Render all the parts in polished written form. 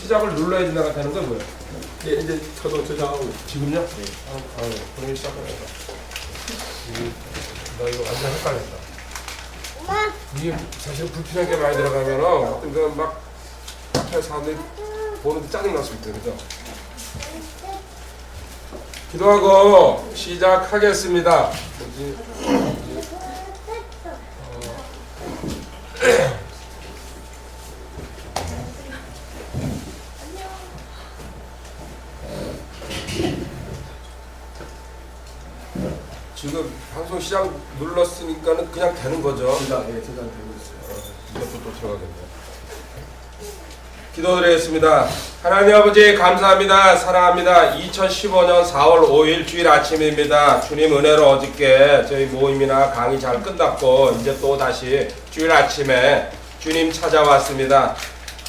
시작을 눌러야지 내가 되는 거야 뭐야? 예, 이제 저도 저장하고 지금요? 네. 그러면 시작해야겠다. 나 이거 완전 헷갈렸다. 이게 사실 불필요한 게 많이 들어가면은 어떤 그막 앞에 사람들이 보는데 짜증날 수 있대, 그죠? 기도하고 시작하겠습니다. 지금 방송 시작 눌렀으니까는 그냥 되는 거죠. 저장되고 있어요. 이것도 또 들어가겠네요. 기도드리겠습니다. 하나님 아버지 감사합니다. 사랑합니다. 2015년 4월 5일 주일 아침입니다. 주님 은혜로 어저께 저희 모임이나 강의 잘 끝났고 이제 또 다시 주일 아침에 주님 찾아왔습니다.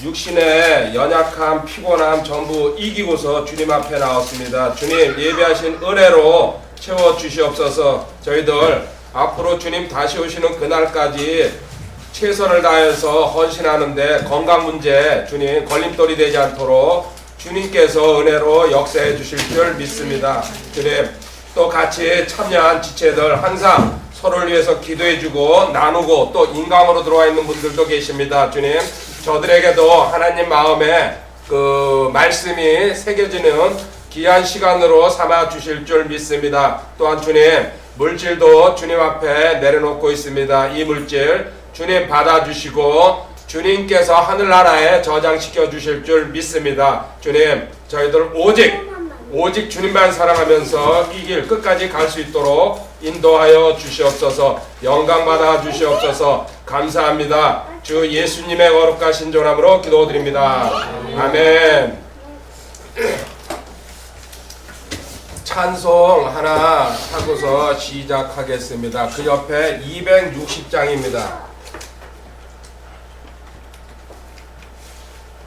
육신의 연약함, 피곤함 전부 이기고서 주님 앞에 나왔습니다. 주님 예배하신 은혜로 채워주시옵소서. 저희들 앞으로 주님 다시 오시는 그날까지 최선을 다해서 헌신하는데 건강 문제 주님 걸림돌이 되지 않도록 주님께서 은혜로 역사해 주실 줄 믿습니다. 주님 또 같이 참여한 지체들 항상 서로를 위해서 기도해 주고 나누고 또 인강으로 들어와 있는 분들도 계십니다. 주님 저들에게도 하나님 마음에 그 말씀이 새겨지는 귀한 시간으로 삼아 주실 줄 믿습니다. 또한 주님 물질도 주님 앞에 내려놓고 있습니다. 이 물질 주님 받아주시고 주님께서 하늘나라에 저장시켜 주실 줄 믿습니다. 주님 저희들 오직 주님만 사랑하면서 이 길 끝까지 갈 수 있도록 인도하여 주시옵소서. 영광 받아 주시옵소서. 감사합니다. 주 예수님의 거룩한 신존함으로 기도드립니다. 아멘. 찬송 하나 하고서 시작하겠습니다. 그 옆에 260장입니다.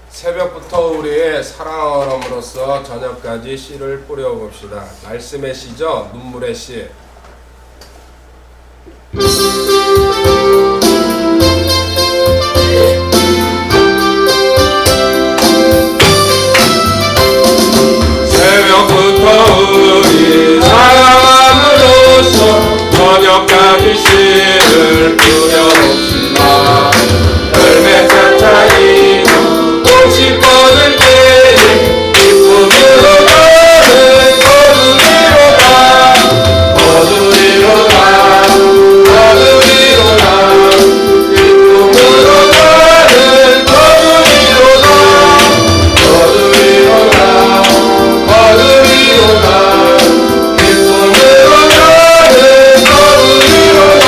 새벽부터 우리의 사랑함으로써 저녁까지 씨를 뿌려봅시다. 말씀의 씨죠? 눈물의 씨. 새벽부터 우리 사랑함으로써 저녁까지 씨를 뿌려봅시다. 열매 차차이고 꽃이 뻗을 때에 기쁨으로 가는 거두리로 가 기쁨으로 가는 거두리로 가 기쁨으로 가는 거두리로 가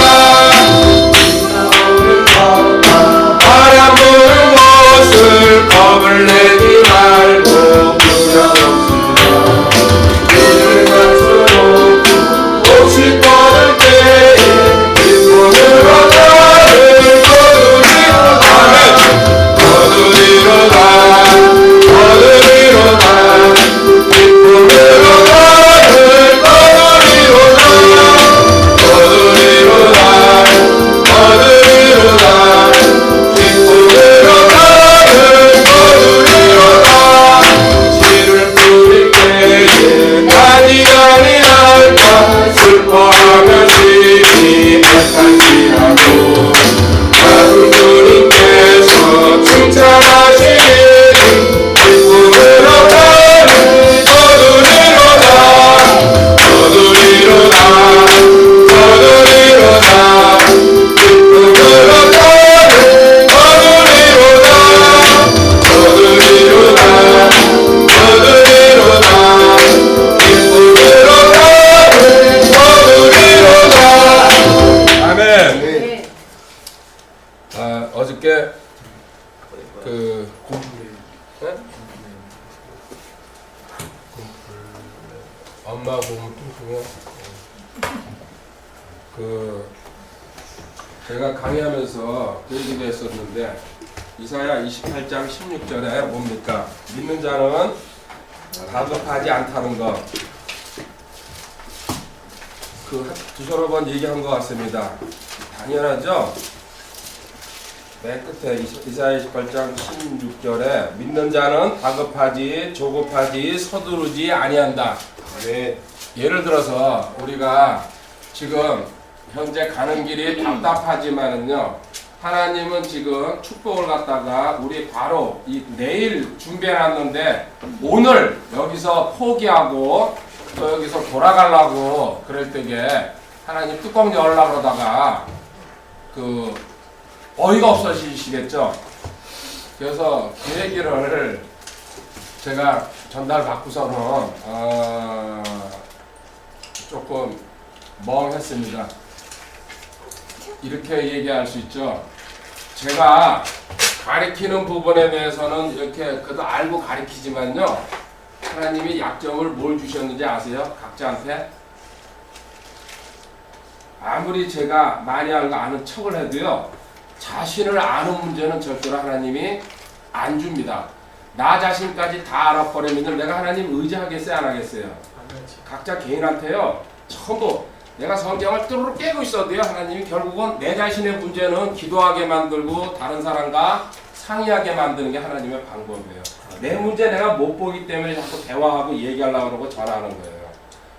바람 부는 곳을 겁을 내지 말고 부려봅시다. 이를 갈수록 꽃이 뻗을 때에 기쁨으로 가는 거두리로 가 기쁨으로 가는 거두리로 가 씨를 뿌릴 때에 난이 아니랄까 슬퍼하며 시기 애탄지라도 나를 주님께서 칭찬하시니 기쁨으로 가는 거두리로 가 기쁨으로 가는 거두리로 아멘. 어저께 그 엄마 보면 뚱뚱해. 그 제가 강의하면서 그 얘기도 했었는데 이사야 28장 16절에 뭡니까? 믿는 자는 다급하지 않다는 것. 그 두서너 번 얘기한 것 같습니다. 당연하죠? 맨 끝에 이사야 28장 16절에 믿는 자는 다급하지 조급하지 서두르지 아니한다. 네. 예를 들어서 우리가 지금 현재 가는 길이 답답하지만은요, 하나님은 지금 축복을 갖다가 우리 바로 이 내일 준비해놨는데 오늘 여기서 포기하고 또 여기서 돌아가려고 그럴 때에 하나님 뚜껑 열려고 그러다가 그 어이가 없어지시겠죠. 그래서 그 얘기를 제가 전달받고서는 조금 멍했습니다. 이렇게 얘기할 수 있죠. 제가 가리키는 부분에 대해서는 이렇게 그래도 알고 가리키지만요, 하나님이 약점을 뭘 주셨는지 아세요? 각자한테? 아무리 제가 많이 알고 아는 척을 해도요, 자신을 아는 문제는 절대로 하나님이 안 줍니다. 나 자신까지 다 알아버리면 내가 하나님 의지하겠어요? 안 하겠어요? 각자 개인한테요, 전부 내가 성경을 뚜루룩 깨고 있어도요, 하나님이 결국은 내 자신의 문제는 기도하게 만들고 다른 사람과 상의하게 만드는 게 하나님의 방법이에요. 내 문제 내가 못 보기 때문에 자꾸 대화하고 얘기하려고 그러고 전화하는 거예요.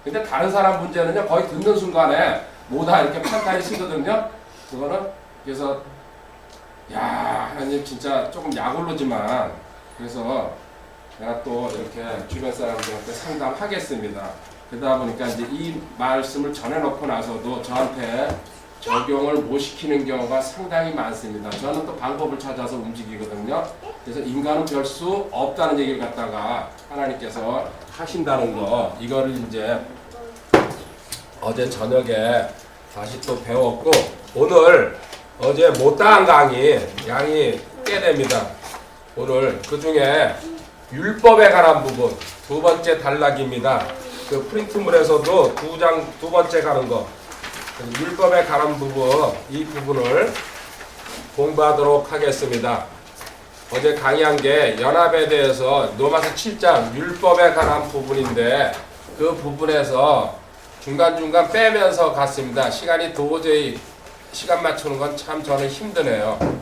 근데 다른 사람 문제는요, 거의 듣는 순간에 뭐다 이렇게 판단이 쓰거든요. 그거는 그래서 야, 하나님 진짜 조금 약올로지만 그래서 내가 또 이렇게 주변 사람들한테 상담하겠습니다. 그러다 보니까 이제 이 말씀을 전해놓고 나서도 저한테 적용을 못 시키는 경우가 상당히 많습니다. 저는 또 방법을 찾아서 움직이거든요. 그래서 인간은 별 수 없다는 얘기를 갖다가 하나님께서 하신다는 거, 이거를 이제 어제 저녁에 다시 또 배웠고, 오늘 어제 못다한 양이 꽤 됩니다. 오늘 그 중에 율법에 관한 부분 두 번째 단락입니다. 그 프린트물에서도 두 번째 가는 거, 율법에 관한 부분, 이 부분을 공부하도록 하겠습니다. 어제 강의한 게 연합에 대해서 로마서 7장 율법에 관한 부분인데 그 부분에서 중간중간 빼면서 갔습니다. 시간이 도저히 시간 맞추는 건 참 저는 힘드네요.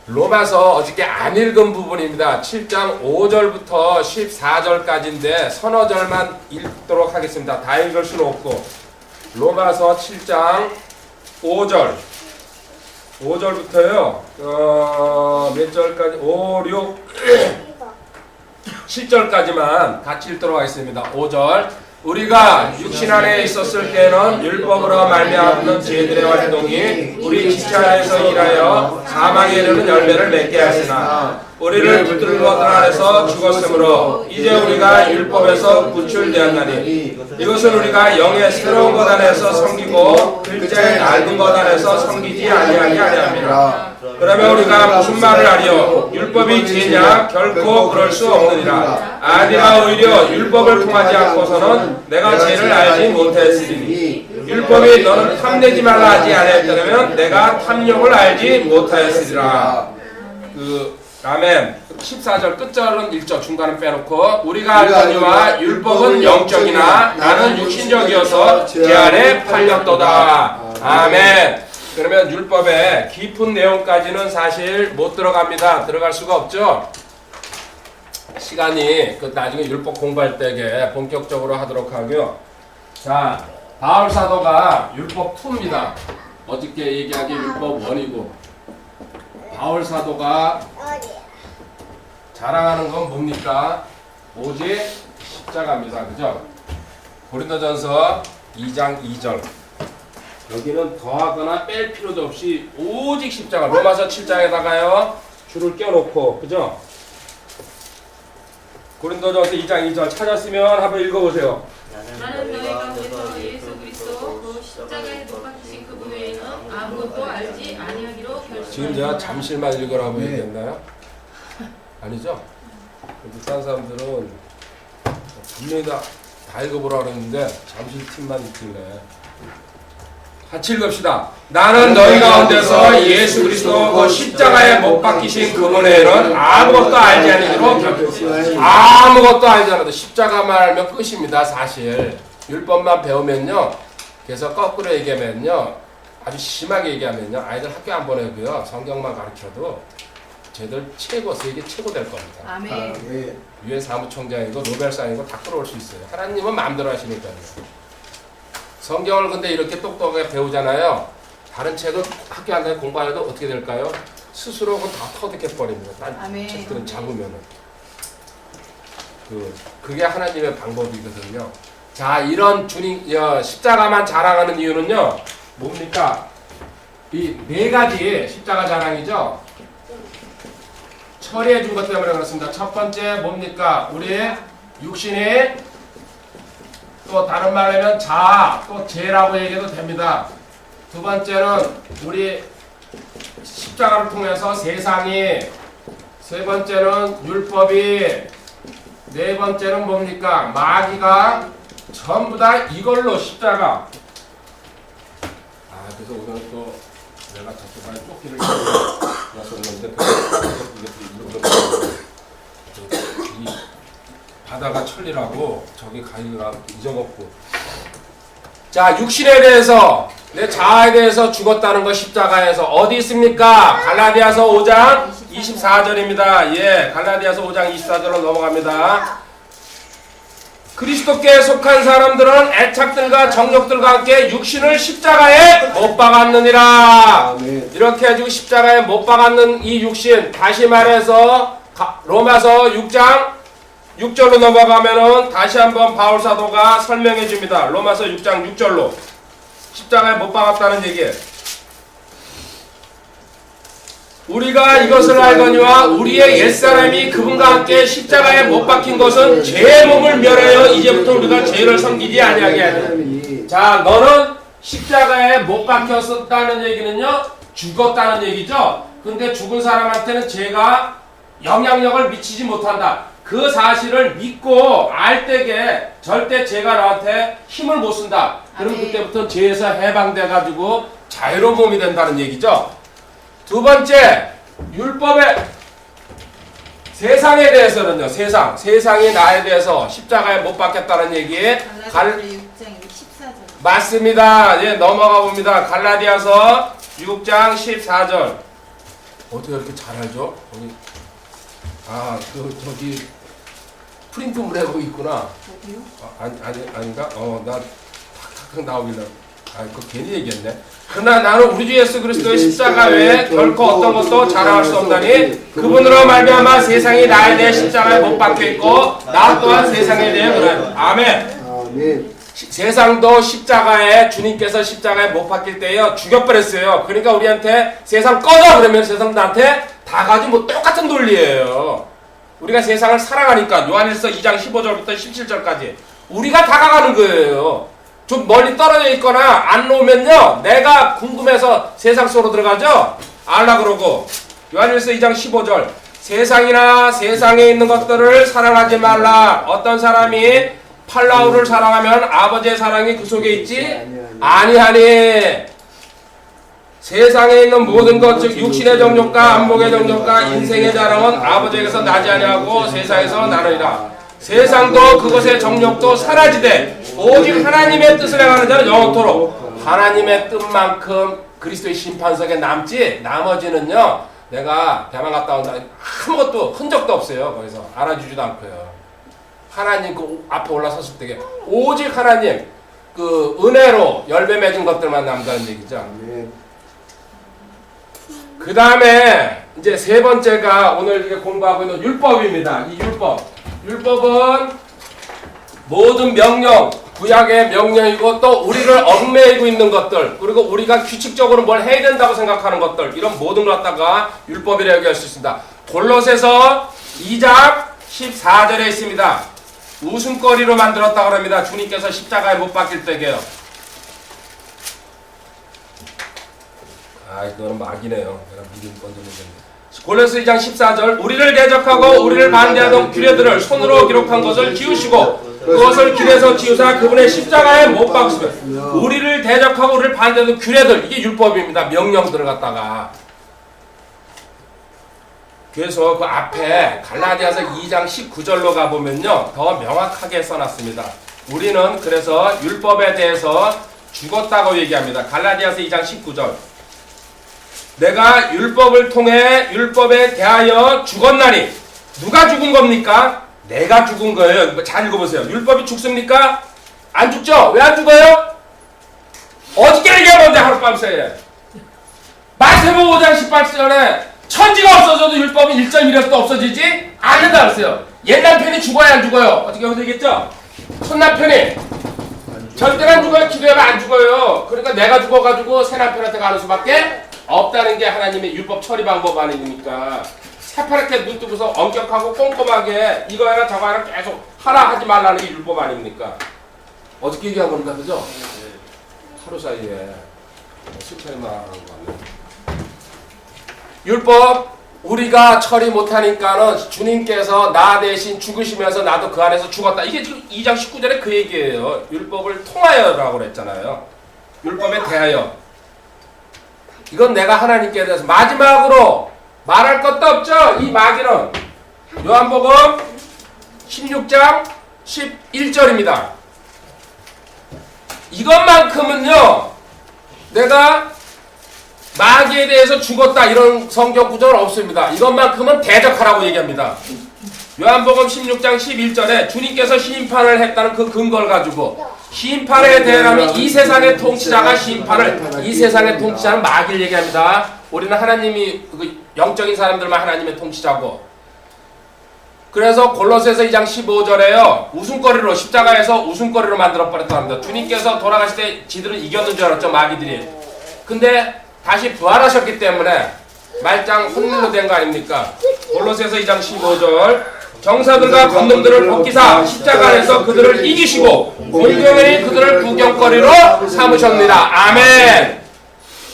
로마서 어저께 안 읽은 부분입니다. 7장 5절부터 14절까지인데 서너 절만 읽도록 하겠습니다. 다 읽을 수는 없고, 로마서 7장 5절부터요 몇 절까지? 5, 6, 7절까지만 같이 읽도록 하겠습니다. 5절. 우리가 육신 안에 있었을 때는 율법으로 말미암는 죄들의 활동이 우리 지체에서 일하여 사망에 이르는 열매를 맺게 하시나 우리를 붙들은 것들 안에서 죽었으므로 이제 우리가 율법에서 구출되었나니 이것은 우리가 영의 새로운 것 안에서 섬기고 글자의 낡은 것 안에서 섬기지 아니하게 하려 함이라. 그러면 우리가 무슨 말을 하리요? 율법이 죄냐? 결코 그럴 수 없느니라. 아니라 오히려 율법을 통하지 않고서는 내가 죄를 알지 못하였으리니 율법이 너는 탐내지 말라 하지 아니하였다면 내가 탐욕을 알지 못하였으리라. 아멘. 14절 끝절은 1절 중간은 빼놓고 우리가 알거니와 율법은 영적이나 나는 육신적이어서 죄 안에 팔렸도다. 아멘. 그러면 율법의 깊은 내용까지는 사실 못 들어갑니다. 들어갈 수가 없죠. 시간이 나중에 율법 공부할 때에 본격적으로 하도록 하고요. 자, 바울 사도가 율법 2입니다. 어저께 얘기한 게 율법 1이고, 바울 사도가 자랑하는 건 뭡니까? 오직 십자가입니다. 그죠? 고린도전서 2장 2절. 여기는 더하거나 뺄 필요도 없이 오직 십자가. 로마서 7장에다가요 줄을 껴놓고, 그죠? 고린도전서 2장 2절 찾았으면 한번 읽어보세요. 나는 너희 가운데서 예수 그리스도 그 십자가에 못 박히신 그분 외에는 아무것도 알지 아니하기로 결심하였다. 지금 제가 잠실만 읽으라고 얘기했나요? 아니죠? 다른 사람들은 분명히 다 읽어보라고 그랬는데 잠실 팀만 읽길래. 같이 읽읍시다. 나는 너희 가운데서 예수 그리스도 그 십자가에 못 박히신 그분 외에는 아무것도 알지 아니기로 결심하였다. 아무것도 알지 않아도 십자가만 알면 끝입니다. 사실 율법만 배우면요, 그래서 거꾸로 얘기하면요, 아주 심하게 얘기하면요, 아이들 학교 안 보내고요, 성경만 가르쳐도 쟤들 최고, 세계 최고 될 겁니다. 아멘. 유엔 사무총장이고 노벨상이고 다 끌어올 수 있어요. 하나님은 마음대로 하시니까요. 성경을 근데 이렇게 똑똑하게 배우잖아요. 다른 책을 학교 안 다니고 공부 안 해도 어떻게 될까요? 스스로 그건 다 터득해 버립니다. 딴 아멘. 책들은 잡으면은. 그게 하나님의 방법이거든요. 자, 이런 주님, 십자가만 자랑하는 이유는요, 뭡니까? 이 네 가지 십자가 자랑이죠. 처리해 준 것 때문에 그렇습니다. 첫 번째 뭡니까? 우리의 육신이, 또 다른 말로 하면 자아, 또 죄라고 얘기해도 됩니다. 두 번째는 우리 십자가를 통해서 세상이, 세 번째는 율법이, 네 번째는 뭡니까? 마귀가 전부 다 이걸로 십자가. 그래서 오늘 또 내가 저쪽까지 쫓기를 왔었는데 이 바다가 천리라고 저기 가기가 잊어먹고. 자, 육신에 대해서, 내 자아에 대해서 죽었다는 거 십자가에서 어디 있습니까? 갈라디아서 5장 24절입니다. 예, 갈라디아서 5장 24절로 넘어갑니다. 그리스도께 속한 사람들은 애착들과 정욕들과 함께 육신을 십자가에 못 박았느니라. 이렇게 해가지고 십자가에 못 박았는 이 육신, 다시 말해서 로마서 6장 6절로 넘어가면은 다시 한번 바울 사도가 설명해 줍니다. 로마서 6장 6절로 십자가에 못 박았다는 얘기예요. 우리가 이것을 알거니와 우리의 옛사람이 그분과 함께 십자가에 못 박힌 것은 죄의 몸을 멸하여 이제부터 우리가 죄를 섬기지 아니하게 하니. 자, 너는 십자가에 못 박혔었다는 얘기는요, 죽었다는 얘기죠. 근데 죽은 사람한테는 죄가 영향력을 미치지 못한다. 그 사실을 믿고 알 때에 절대 죄가 너한테 힘을 못 쓴다. 그럼 그때부터 죄에서 해방돼 가지고 자유로운 몸이 된다는 얘기죠. 두 번째, 율법의 세상에 대해서는요, 세상이 나에 대해서 십자가에 못 박혔다는 얘기에 갈라디아서 6장 14절. 맞습니다. 예, 넘어가 봅니다. 갈라디아서 6장 14절. 어떻게 이렇게 잘 알죠? 저기 프린트물 하고 있구나. 어디요? 아닌가? 나 탁탁 나오길래. 그거 괜히 얘기했네. 그러나 나는 우리 주 예수 그리스도의 십자가 외에 결코 어떤 것도 자랑할 수 없나니 그분으로 말미암아 세상이 나에 대해 십자가에 못 박혀 있고 나 또한 세상에 대해 그래. 아멘. 세상도 십자가에, 주님께서 십자가에 못 박힐 때요 죽여버렸어요. 그러니까 우리한테 세상 꺼져 그러면 세상 나한테 다 가지고 뭐 똑같은 논리예요. 우리가 세상을 사랑하니까 요한일서 2장 15절부터 17절까지 우리가 다가가는 거예요. 좀 멀리 떨어져 있거나 안 놓으면요, 내가 궁금해서 세상 속으로 들어가죠. 알라 그러고. 요한일서 2장 15절. 세상이나 세상에 있는 것들을 사랑하지 말라. 어떤 사람이 팔라우를 사랑하면 아버지의 사랑이 그 속에 있지 아니하니. 세상에 있는 모든 것, 즉 육신의 정욕과 안목의 정욕과 인생의 자랑은 아버지에게서 나지 아니하고 세상에서 나느니라. 세상도 그것의 정욕도 사라지되 오직 하나님의 뜻을 행하는 자는 영원토록. 하나님의 뜻만큼 그리스도의 심판석에 남지, 나머지는요, 내가 대만 갔다 온다 아무것도 흔적도 없어요. 거기서 알아주지도 않고요. 하나님 그 앞에 올라섰을 때 오직 하나님 그 은혜로 열매 맺은 것들만 남다는 얘기죠. 그 다음에 이제 세 번째가 오늘 이게 공부하고 있는 율법입니다. 이 율법은 모든 명령, 구약의 명령이고 또 우리를 얽매이고 있는 것들, 그리고 우리가 규칙적으로 뭘 해야 된다고 생각하는 것들, 이런 모든 걸 갖다가 율법이라고 얘기할 수 있습니다. 골로새서 2장 14절에 있습니다. 웃음거리로 만들었다고 합니다. 주님께서 십자가에 못 박힐 때게요. 그거는 막이네요. 내가 미리 먼저 얘기했는데. 골로새 2장 14절. 우리를 대적하고 우리를 반대하던 규례들을 손으로 기록한 것을 지우시고 그것을 길에서 지우사 그분의 십자가에 못 박으시며. 우리를 대적하고 우리를 반대하던 규례들, 이게 율법입니다. 명령들을 갖다가. 그래서 그 앞에 갈라디아서 2장 19절로 가보면요, 더 명확하게 써놨습니다. 우리는 그래서 율법에 대해서 죽었다고 얘기합니다. 갈라디아서 2장 19절. 내가 율법을 통해 율법에 대하여 죽었나니 누가 죽은 겁니까? 내가 죽은 거예요. 잘 읽어보세요. 율법이 죽습니까? 안 죽죠? 왜 안 죽어요? 어저께 얘기한 건데 하룻밤새. 마태복음 5장 18절에 천지가 없어져도 율법이 1.1획도 없어지지 않는다 그랬어요. 옛남편이 죽어야 안 죽어요? 어떻게 여기서 얘기했죠? 첫남편이 절대로 안 죽어요. 기도하면 안 죽어요. 그러니까 내가 죽어가지고 새 남편한테 가는 수밖에 없다는 게 하나님의 율법 처리 방법 아닙니까? 새파랗게 눈 뜨고서 엄격하고 꼼꼼하게 이거 하나 저거 하나 계속 하라 하지 말라는 게 율법 아닙니까? 어저께 얘기한 겁니다. 그죠? 하루 사이에 실천이 말하는 거 같네요. 율법 우리가 처리 못하니까는 주님께서 나 대신 죽으시면서 나도 그 안에서 죽었다. 이게 지금 2장 19절에 그 얘기예요. 율법을 통하여라고 그랬잖아요. 율법에 대하여. 이건 내가 하나님께 대해서 마지막으로 말할 것도 없죠. 이 마귀는 요한복음 16장 11절입니다. 이것만큼은요 내가 마귀에 대해서 죽었다 이런 성경 구절은 없습니다. 이것만큼은 대적하라고 얘기합니다. 요한복음 16장 11절에 주님께서 심판을 했다는 그 근거를 가지고 심판에 대하면 이 세상의 통치자가 심판을 이 세상의 통치자는 마귀를 얘기합니다. 우리는 하나님이 그 영적인 사람들만 하나님의 통치자고 그래서 골로새서 2장 15절에요. 웃음거리로 십자가에서 웃음거리로 만들어버렸다고 합니다. 주님께서 돌아가실 때 지들은 이겼는 줄 알았죠. 마귀들이. 근데 다시 부활하셨기 때문에 말짱 혼물로 된 거 아닙니까? 골로새서 2장 15절 정사들과 검놈들을 벗기사 십자가 안에서 그들을 이기시고 공경에 그들을 구경거리로 삼으셨습니다. 아멘.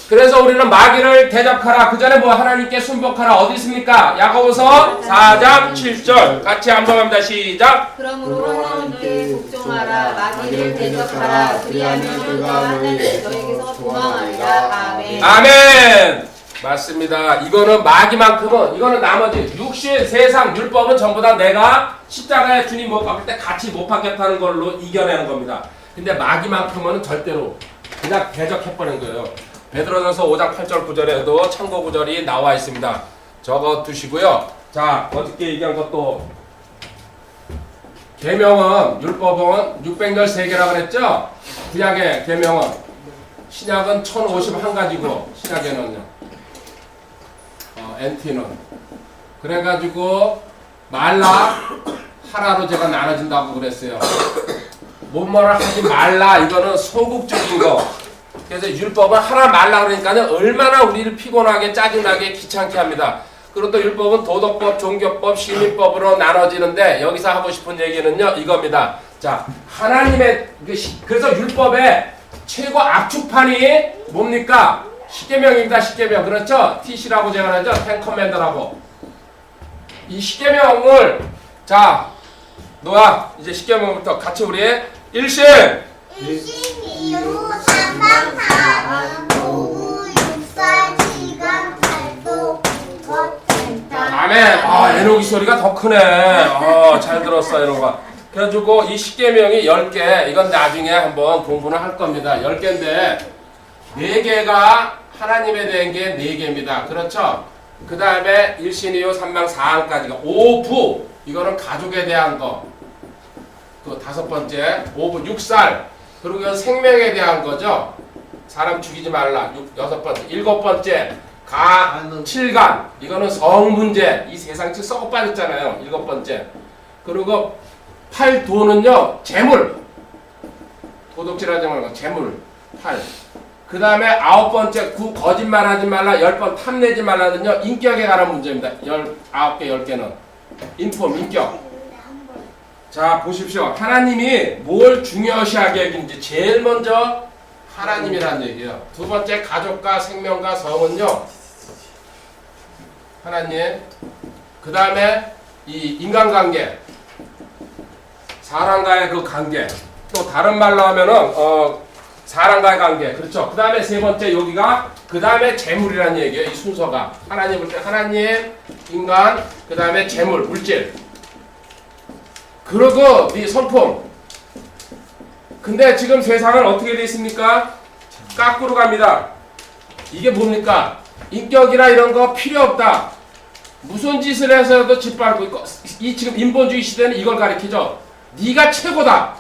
그래서 우리는 마귀를 대적하라. 그 전에 뭐 하나님께 순복하라. 어디 있습니까? 야고보서 4장 7절 같이 한번 합니다. 시작. 그러므로 하나님께 복종하라. 마귀를 대적하라. 그리하면 그가 너에게서 도망하리라. 아멘. 아멘. 맞습니다. 이거는 마귀만큼은 이거는 나머지 육신 세상 율법은 전부 다 내가 십자가에 주님 못 박을 때 같이 못 박겠다는 걸로 이겨내는 겁니다. 근데 마귀만큼은 절대로 그냥 대적해버린 거예요. 베드로전서 5장 8절 9절에도 참고 구절이 나와 있습니다. 적어 두시고요. 자, 어저께 얘기한 것도 계명은 율법은 613개라고 그랬죠? 구약의 계명은 신약은 1051가지고 신약에는요. NT는 그래가지고 말라 하라로 제가 나눠진다고 그랬어요. 뭐뭐를 하지 말라 이거는 소극적인 거. 그래서 율법은 하라 말라 그러니까는 얼마나 우리를 피곤하게 짜증나게 귀찮게 합니다. 그리고 또 율법은 도덕법, 종교법, 시민법으로 나눠지는데 여기서 하고 싶은 얘기는요 이겁니다. 자, 하나님의 그래서 율법의 최고 압축판이 뭡니까? 십계명입니다. 십계명. 그렇죠? TC라고 제가 하죠. 텐 커맨더라고. 이 십계명을 자 노아 이제 십계명부터 같이 우리 일신 일신이유 삼방사방 오후 육사 지간 팔도 것 아멘. 에녹이 소리가 더 크네. 잘 들었어 에녹아. 그래가지고 이 십계명이 10개 이건 나중에 한번 공부는 할 겁니다. 10개인데 4개가 하나님에 대한 게 4개입니다. 그렇죠? 그 다음에 일신이요 삼방사항까지가 오부 이거는 가족에 대한 거. 그 5번째 오부 육살 그리고 이건 생명에 대한 거죠. 사람 죽이지 말라. 6번째 7번째 칠간 이거는 성 문제. 이 세상 지금 썩어 빠졌잖아요. 7번째 그리고 8도는요 재물 도둑질하지 말고 재물 8. 그 다음에 9번째 9 거짓말하지 말라 10번 탐내지 말라는요 인격에 관한 문제입니다. 19개 10개는 인격. 자 보십시오. 하나님이 뭘 중요시하게 여기는지 제일 먼저 하나님이라는 얘기예요. 두 번째 가족과 생명과 성은요 하나님. 그 다음에 이 인간관계 사람과의 그 관계 또 다른 말로 하면은 사람과의 관계 그렇죠. 그 다음에 세 번째 여기가 그 다음에 재물이라는 얘기예요. 이 순서가 하나님 볼 때 하나님 인간 그 다음에 재물 물질 그리고 이 성품. 근데 지금 세상은 어떻게 되어 있습니까? 까꾸로 갑니다. 이게 뭡니까? 인격이나 이런 거 필요 없다. 무슨 짓을 해서도 짓밟고 있고, 이 지금 인본주의 시대는 이걸 가리키죠. 네가 최고다.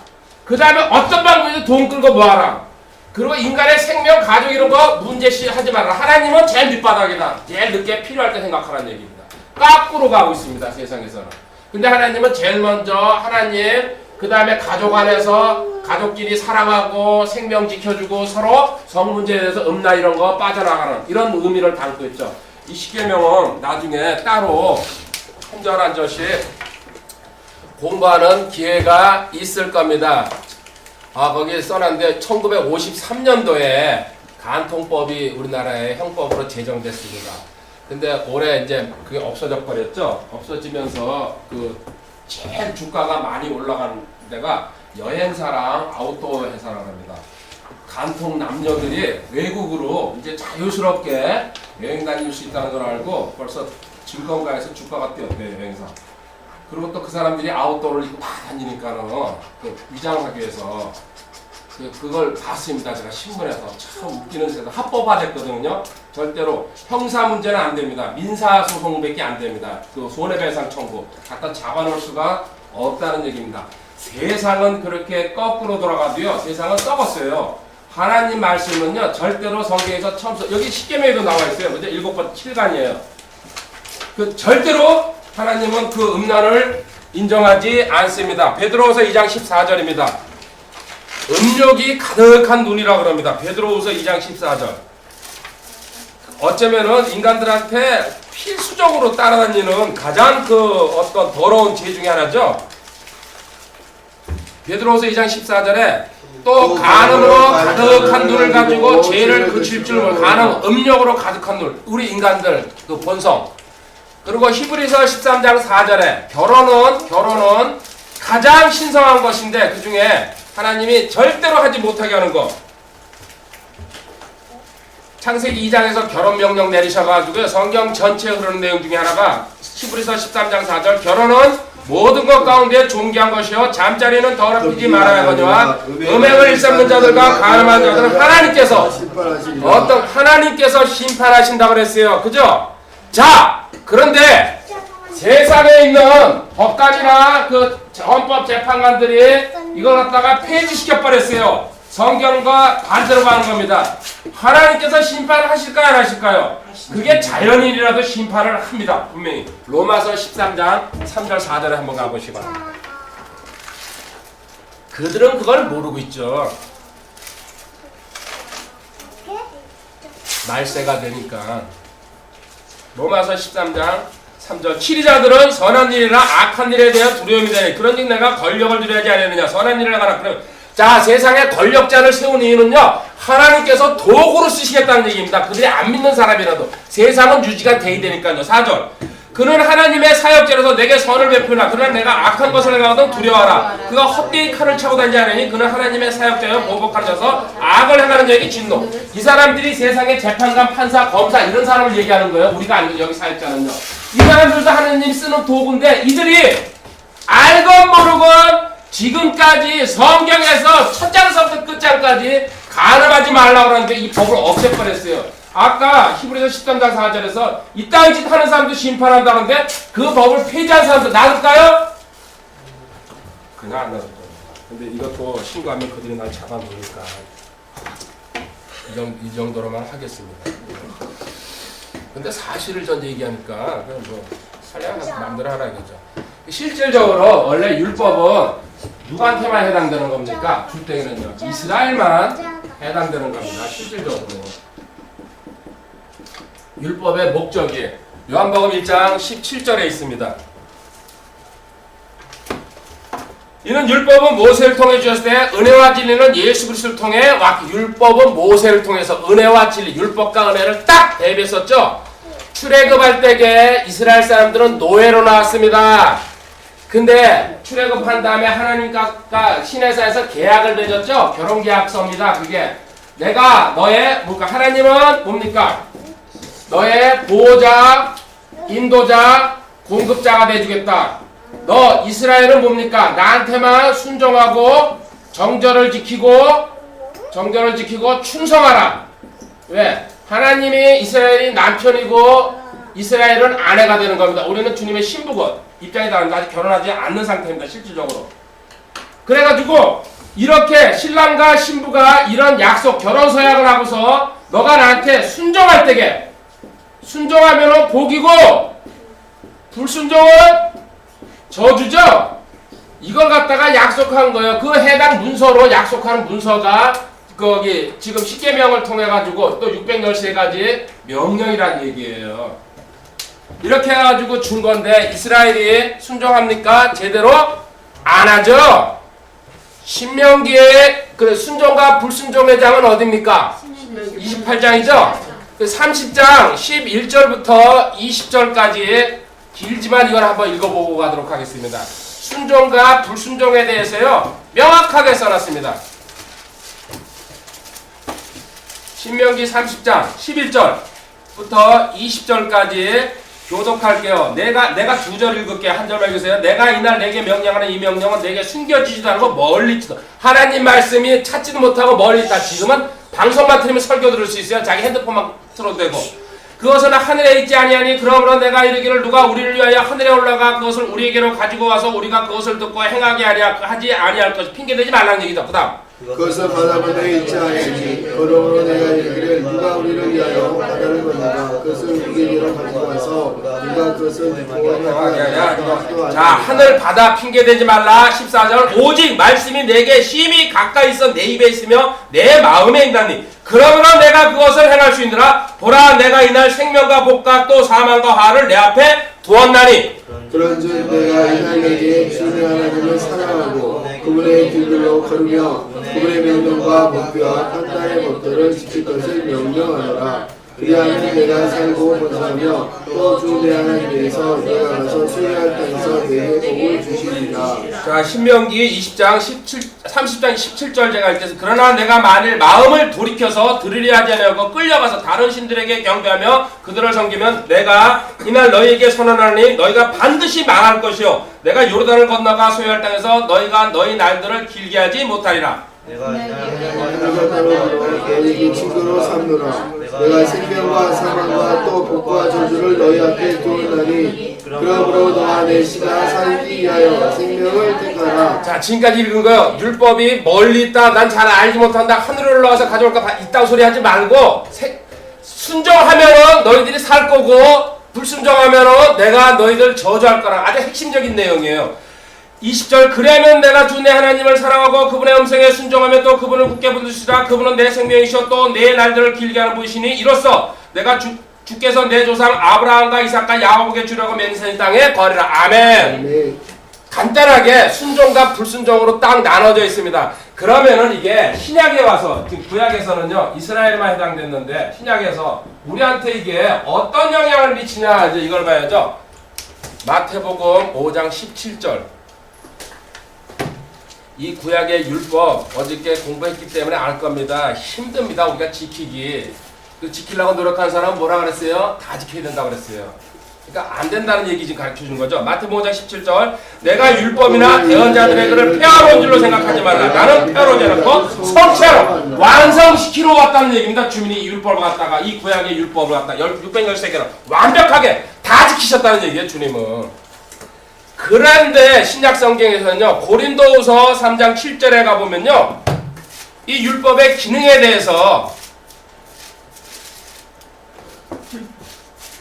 그 다음에 어떤 방법이든 돈 끌고 모아라. 그리고 인간의 생명, 가족 이런 거 문제시 하지 말라. 하나님은 제일 밑바닥이다. 제일 늦게 필요할 때 생각하라는 얘기입니다. 까꾸로 가고 있습니다. 세상에서는. 근데 하나님은 제일 먼저 하나님, 그 다음에 가족 안에서 가족끼리 사랑하고 생명 지켜주고 서로 성 문제에 대해서 음란 이런 거 빠져나가는 이런 의미를 담고 있죠. 이 십계명은 나중에 따로 한 절 한 절씩 공부하는 기회가 있을 겁니다. 거기에 써놨는데 1953년도에 간통법이 우리나라의 형법으로 제정됐습니다. 근데 올해 이제 그게 없어져 버렸죠. 없어지면서 그 제일 주가가 많이 올라간 데가 여행사랑 아웃도어 회사라고 합니다. 간통 남녀들이 외국으로 이제 자유스럽게 여행 다닐 수 있다는 걸 알고 벌써 증권가에서 주가가 뛰었대요, 여행사. 그리고 또 그 사람들이 아웃도어를 입고 다 다니니까는 그 위장하기 위해서 그걸 봤습니다. 제가 신문에서 참 웃기는 세상 합법화됐거든요. 절대로 형사 문제는 안 됩니다. 민사 소송밖에 안 됩니다. 그 손해배상 청구 갖다 잡아놓을 수가 없다는 얘기입니다. 세상은 그렇게 거꾸로 돌아가도요. 세상은 썩었어요. 하나님 말씀은요. 절대로 성경에서 처음 여기 십계명에도 나와 있어요. 먼저 7번 7간이에요. 그 절대로 하나님은 그 음란을 인정하지 않습니다. 베드로후서 2장 14절입니다. 음욕이 가득한 눈이라고 그럽니다. 베드로후서 2장 14절. 어쩌면은 인간들한테 필수적으로 따라다니는 가장 그 어떤 더러운 죄 중에 하나죠. 베드로후서 2장 14절에 또 간음으로 가득한 눈을 가지고 죄를 그칠 줄 모르고 간음, 음욕으로 가득한 눈. 우리 인간들 그 본성. 그리고 히브리서 13장 4절에 결혼은 가장 신성한 것인데 그 중에 하나님이 절대로 하지 못하게 하는 거. 창세기 2장에서 결혼 명령 내리셔가지고 성경 전체에 흐르는 내용 중에 하나가 히브리서 13장 4절 결혼은 모든 것 가운데 존귀한 것이요 잠자리는 더럽히지 말아야 하거니와 음행을 일삼는 자들과 간음한 자들은 하나님께서 심판하신다고 그랬어요. 그죠? 자, 그런데 세상에 있는 법관이나 그 헌법 재판관들이 이걸 갖다가 폐지시켜 버렸어요. 성경과 반대로 가는 겁니다. 하나님께서 심판을 하실까요, 안 하실까요? 그게 자연인이라도 심판을 합니다. 분명히. 로마서 13장 3절 4절에 한번 가보시기 바랍니다. 그들은 그걸 모르고 있죠. 말세가 되니까. 로마서 13장 3절 7위자들은 선한 일이나 악한 일에 대한 두려움이 되니 그런즉 내가 권력을 두려워하지 않느냐 선한 일을 하라. 그러면 자 세상에 권력자를 세운 이유는요 하나님께서 도구로 쓰시겠다는 얘기입니다. 그들이 안 믿는 사람이라도 세상은 유지가 돼야 되니까요. 4절 그는 하나님의 사역자로서 내게 선을 베푸나 그러나 내가 악한 것을 행하거든 두려워하라. 그가 헛되이 칼을 차고 다니지 않으니 그는 하나님의 사역자여 보복하는 자서 악을 행하는 자에게 진노. 이 사람들이 세상의 재판관, 판사, 검사 이런 사람을 얘기하는 거예요. 우리가 아니고 여기 사역자는요. 이 사람들도 하나님이 쓰는 도구인데 이들이 알건 모르건 지금까지 성경에서 첫 장서부터 끝장까지 간음하지 말라고 하는데 이 법을 없애버렸어요. 아까 히브리서 13장 4절에서 이 땅의 짓 하는 사람도 심판한다는데 그 법을 폐지한 사람도 놔둘까요? 그냥 안 놔둘 거예요. 근데 이것도 신고하면 그들이 날 잡아놓으니까 이 정도로만 하겠습니다. 근데 사실을 전제 얘기하니까 그냥 뭐 살려야 마음대로 하라 이거죠. 실질적으로 원래 율법은 누구한테만 해당되는 겁니까? 줄때기는요 이스라엘만 해당되는 겁니다. 실질적으로 율법의 목적이 요한복음 1장 17절에 있습니다. 이는 율법은 모세를 통해 주셨을 때 은혜와 진리는 예수 그리스도를 통해 왔기. 율법은 모세를 통해서 은혜와 진리, 율법과 은혜를 딱 대비했었죠. 출애굽할 때에 이스라엘 사람들은 노예로 나왔습니다. 근데 출애굽한 다음에 하나님과 시내산에서 계약을 맺었죠. 결혼계약서입니다. 그게 내가 너의 하나님은 뭡니까? 너의 보호자, 인도자, 공급자가 돼주겠다. 너 이스라엘은 뭡니까? 나한테만 순종하고 정절을 지키고 정결을 지키고 충성하라. 왜? 하나님이 이스라엘이 남편이고 이스라엘은 아내가 되는 겁니다. 우리는 주님의 신부고 입장이 다른데 아직 결혼하지 않는 상태입니다. 실질적으로. 그래가지고 이렇게 신랑과 신부가 이런 약속 결혼 서약을 하고서 너가 나한테 순종할 때게 순종하면은 복이고 불순종은 저주죠. 이걸 갖다가 약속한 거예요. 그 해당 문서로 약속하는 문서가 거기 지금 십계명을 통해 가지고 또 613가지 명령이라는 얘기예요. 이렇게 해가지고 준 건데 이스라엘이 순종합니까? 제대로 안 하죠. 신명기의 그 순종과 불순종의 장은 어디입니까? 28장이죠. 그 30장 11절부터 20절까지 길지만 이걸 한번 읽어보고 가도록 하겠습니다. 순종과 불순종에 대해서요 명확하게 써놨습니다. 신명기 30장 11절부터 20절까지 교독할게요. 내가 두 절 읽을게요. 한 절만 읽으세요. 내가 이날 내게 명령하는 이 명령은 내게 숨겨지지도 않고 멀리 있지도 하나님 말씀이 찾지도 못하고 멀리 있다. 지금은 방송만 틀으면 설교 들을 수 있어요. 자기 핸드폰만 틀어도 되고. 그것은 하늘에 있지 아니하니 그러므로 내가 이르기를 누가 우리를 위하여 하늘에 올라가 그것을 우리에게로 가지고 와서 우리가 그것을 듣고 행하게 하지 아니할 것이 핑계대지 말라는 얘기죠. 그 다음 그것은 바다문에 있지 아니하니 그러므로 내가 이르기를 누가 우리를 위하여 바다를 건너가 그것을 우리에게로 가지고 와서 누가 그것을 듣고 행하게 하지 자, 하늘 바다 핑계대지 말라. 14절 오직 말씀이 내게 심히 가까이 있어 내 입에 있으며 내 마음에 있나니 그러므로 내가 그것을 행할 수 있느라 보라 내가 이날 생명과 복과 또 사망과 화를 내 앞에 두었나니 그런즉 내가 이날 내게 주의 하나님을 사랑하고 그분의 길들로 걸으며 그분의 명령과 법과 판단의 법들을 지킬 것을 명령하노라. 그리하면 내가 살고 번성하며 또 주 내 하나님께서 내가 가서 수행할 땅에서 내게 복을 주시리라. 자, 신명기 20장 30장 17절 제가 읽겠습니다. 그러나 내가 만일 마음을 돌이켜서 들으려 하지 아니하고 끌려가서 다른 신들에게 경배하며 그들을 섬기면 내가 이날 너희에게 선언하니 너희가 반드시 망할 것이요 내가 요르단을 건너가 소유할 땅에서 너희가 너희 날들을 길게 하지 못하리라. 내가 너희에게 친구로 삼노라. 내가 생명과 사망과 또 복과 저주를 너희 앞에 두었나니 그러므로 너와 내 씨가 살기 위하여 생명을 택하라. 자, 지금까지 읽은 거요. 율법이 멀리 있다. 난 잘 알지 못한다. 하늘에 올라와서 가져올까 있다고 소리 하지 말고 순종하면은 너희들이 살 거고 불순종하면은 내가 너희들 저주할 거라. 아주 핵심적인 내용이에요. 20절 그러면 내가 주 내 하나님을 사랑하고 그분의 음성에 순종하며 또 그분을 굳게 붙드시라. 그분은 내 생명이시오 또 내 날들을 길게 하는 분이시니 이로써 내가 주께서 내 조상 아브라함과 이삭과 야곱에게 주려고 맹세한 땅에 거리라. 아멘. 간단하게 순종과 불순종으로 딱 나눠져 있습니다. 그러면은 이게 신약에 와서 지금 구약에서는요 이스라엘만 해당됐는데 신약에서 우리한테 이게 어떤 영향을 미치냐 이제 이걸 봐야죠. 마태복음 5장 17절 이 구약의 율법 어저께 공부했기 때문에 알 겁니다. 힘듭니다. 우리가 지키기. 그 지키려고 노력하는 사람은 뭐라 그랬어요? 다 지켜야 된다고 그랬어요. 그러니까 안 된다는 얘기 지금 가르쳐 준 거죠. 마태복음 5장 17절 내가 율법이나 대언자들의 글을 폐하러 온 줄로 생각하지 말라. 나는 폐하러 오지 않고 성취하러 완성시키러 왔다는 얘기입니다. 주민이 율법을 갖다가 이 구약의 율법을 갖다가 613개를 완벽하게 다 지키셨다는 얘기예요. 주님은. 그런데 신약 성경에서는요 고린도후서 3장 7절에 가보면요 이 율법의 기능에 대해서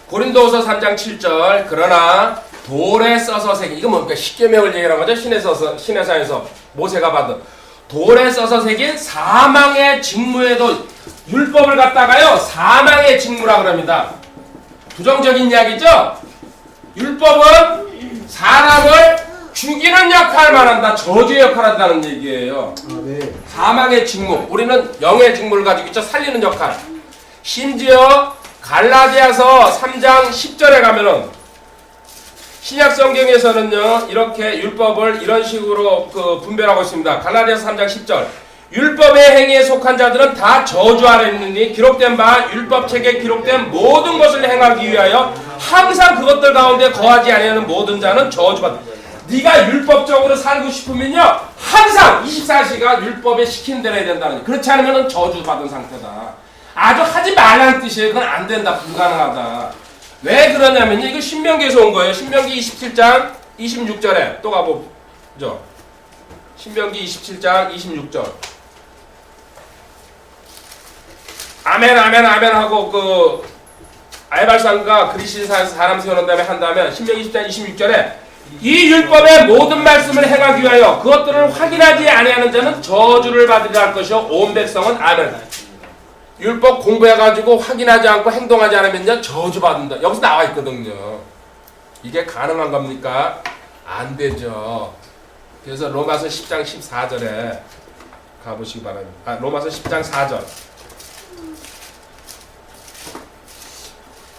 고린도후서 3장 7절 그러나 돌에 써서 새긴 이거 뭡니까? 십계명을 얘기하는 거죠. 시내산에서 모세가 받은 돌에 써서 새긴 사망의 직무에도 율법을 갖다가요 사망의 직무라 그럽니다. 부정적인 이야기죠. 율법은 사람을 죽이는 역할만 한다. 저주의 역할을 한다는 얘기예요. 사망의 직무. 우리는 영의 직무를 가지고 있죠. 살리는 역할. 심지어 갈라디아서 3장 10절에 가면은 신약 성경에서는요 이렇게 율법을 이런 식으로 분별하고 있습니다. 갈라디아서 3장 10절 율법의 행위에 속한 자들은 다 저주 아래 있느니 기록된 바 율법책에 기록된 모든 것을 행하기 위하여 항상 그것들 가운데 거하지 아니하는 모든 자는 저주받는다. 네가 율법적으로 살고 싶으면요 항상 24시간 율법에 시키는 대로 해야 된다는 거예요. 그렇지 않으면 저주받은 상태다. 아주 하지 말라는 뜻이에요. 그건 안 된다. 불가능하다. 왜 그러냐면요. 이거 신명기에서 온 거예요. 신명기 27장 26절에 또 가보죠. 신명기 27장 26절. 아멘 아멘 아멘 하고 그 알발산과 그리시사에서 사람 세우는 다음에 한 다음에 신명기 20장 26절에 이 율법의 모든 말씀을 행하기 위하여 그것들을 확인하지 아니하는 자는 저주를 받으리라 할 것이요 온 백성은 아멘. 율법 공부해가지고 확인하지 않고 행동하지 않으면요 저주받는다. 여기서 나와 있거든요. 이게 가능한 겁니까? 안 되죠. 그래서 로마서 10장 14절에 가보시기 바랍니다. 로마서 10장 4절.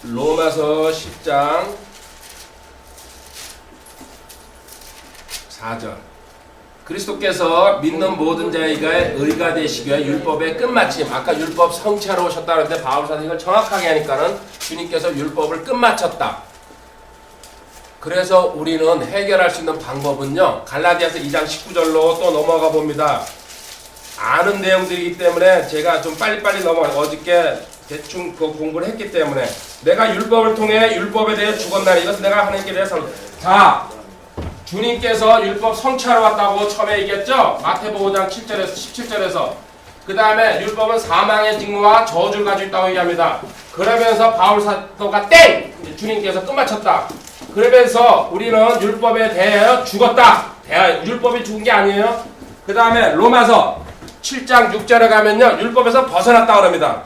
로마서 10장 4절. 그리스도께서 믿는 모든 자에게 의가 되시기 위해 율법의 끝마침. 아까 율법 성취하러 오셨다는데 바울사는 이걸 정확하게 하니까는 주님께서 율법을 끝마쳤다. 그래서 우리는 해결할 수 있는 방법은요. 갈라디아서 2장 19절로 또 넘어가 봅니다. 아는 내용들이기 때문에 제가 좀 빨리빨리 넘어가요. 어저께 대충 그 공부를 했기 때문에 내가 율법을 통해 율법에 대해 죽었나니 이것은 내가 하나님께 대해서 자 주님께서 율법 성취하러 왔다고 처음에 얘기했죠. 마태복음 5장 7절에서 17절에서 그 다음에 율법은 사망의 직무와 저주를 가지고 있다고 얘기합니다. 그러면서 바울 사도가 땡! 주님께서 끝마쳤다. 그러면서 우리는 율법에 대해 죽었다. 율법이 죽은 게 아니에요. 그 다음에 로마서 7장 6절에 가면요 율법에서 벗어났다 그럽니다.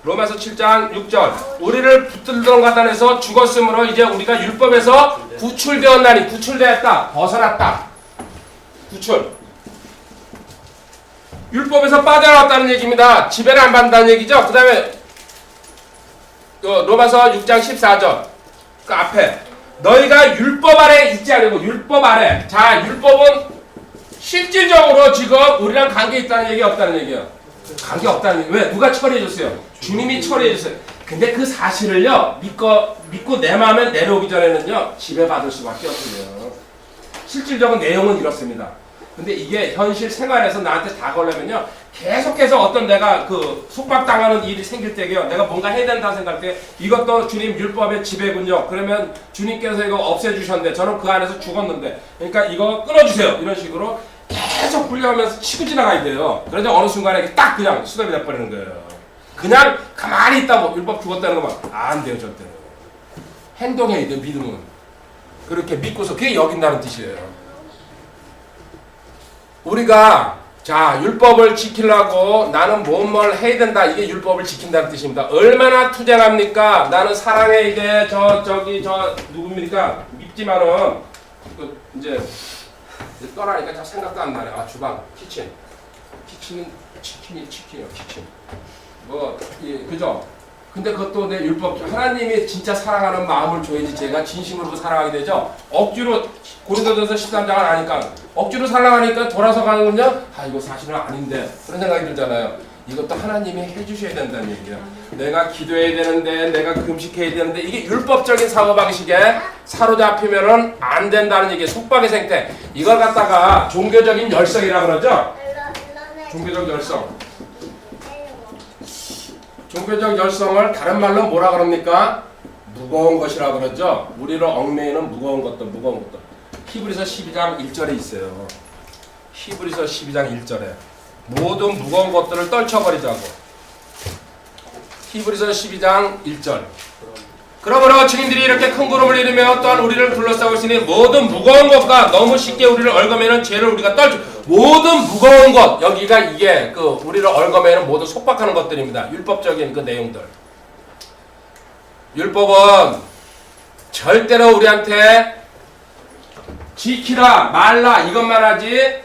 로마서 7장 6절 우리를 붙들던 가단에서 죽었으므로 이제 우리가 율법에서 구출되었나니 구출되었다. 벗어났다. 구출. 율법에서 빠져나왔다는 얘기입니다. 지배를 안 받는다는 얘기죠. 그 다음에 로마서 6장 14절 그 앞에 너희가 율법 아래 있지 않고 율법 아래. 자 율법은 실질적으로 지금 우리랑 관계 있다는 얘기 없다는 얘기예요. 관계 없다는 얘기. 왜? 누가 처리해줬어요? 주님이 처리해줬어요. 근데 그 사실을요 믿고 내 마음에 내려오기 전에는요 지배받을 수밖에 없어요. 실질적인 내용은 이렇습니다. 근데 이게 현실 생활에서 나한테 다 걸려면요 계속해서 어떤 내가 그 속박당하는 일이 생길 때게요 내가 뭔가 해야 된다 생각할 때 이것도 주님 율법의 지배군요. 그러면 주님께서 이거 없애주셨는데 저는 그 안에서 죽었는데 그러니까 이거 끊어주세요. 이런 식으로 계속 불려하면서 치고 지나가야 돼요. 그런데 어느 순간에 딱 그냥 수답이 돼버리는 거예요. 그냥 가만히 있다고 율법 죽었다는 것만 안 돼요. 절대 행동해야 돼요. 믿음은 그렇게 믿고서 그게 여긴다는 뜻이에요. 우리가 자 율법을 지키려고 나는 뭘 해야 된다. 이게 율법을 지킨다는 뜻입니다. 얼마나 투쟁합니까? 나는 사랑해야 돼. 저 누굽니까? 믿지만은 이제 떠나니까 잘 생각도 안 나네. 아 주방 키친은 치킨이요. 그죠? 근데 그것도 내 율법 하나님이 진짜 사랑하는 마음을 줘야지 제가 진심으로 사랑하게 되죠. 억지로 고린도전서 13장을 아니까 억지로 사랑하니까 돌아서 가는군요. 아 이거 사실은 아닌데 그런 생각이 들잖아요. 이것도 하나님이 해주셔야 된다는 얘기예요. 내가 기도해야 되는데 내가 금식해야 되는데 이게 율법적인 사고방식에 사로잡히면은 안 된다는 얘기예요. 속박의 생태. 이걸 갖다가 종교적인 열성이라 그러죠. 종교적 열성. 종교적 열성을 다른 말로 뭐라 그럽니까? 무거운 것이라 그러죠. 우리를 얽매이는 무거운 것들. 히브리서 12장 1절에 있어요. 히브리서 12장 1절에 모든 무거운 것들을 떨쳐버리자고. 히브리서 12장 1절. 그러므로 증인들이 이렇게 큰 구름을 이루며 또한 우리를 둘러싸고 있으니 모든 무거운 것과 너무 쉽게 우리를 얽어매는 죄를 우리가 모든 무거운 것 여기가 이게 그 우리를 얽어매는 모든 속박하는 것들입니다. 율법적인 그 내용들. 율법은 절대로 우리한테 지키라 말라 이것만 하지.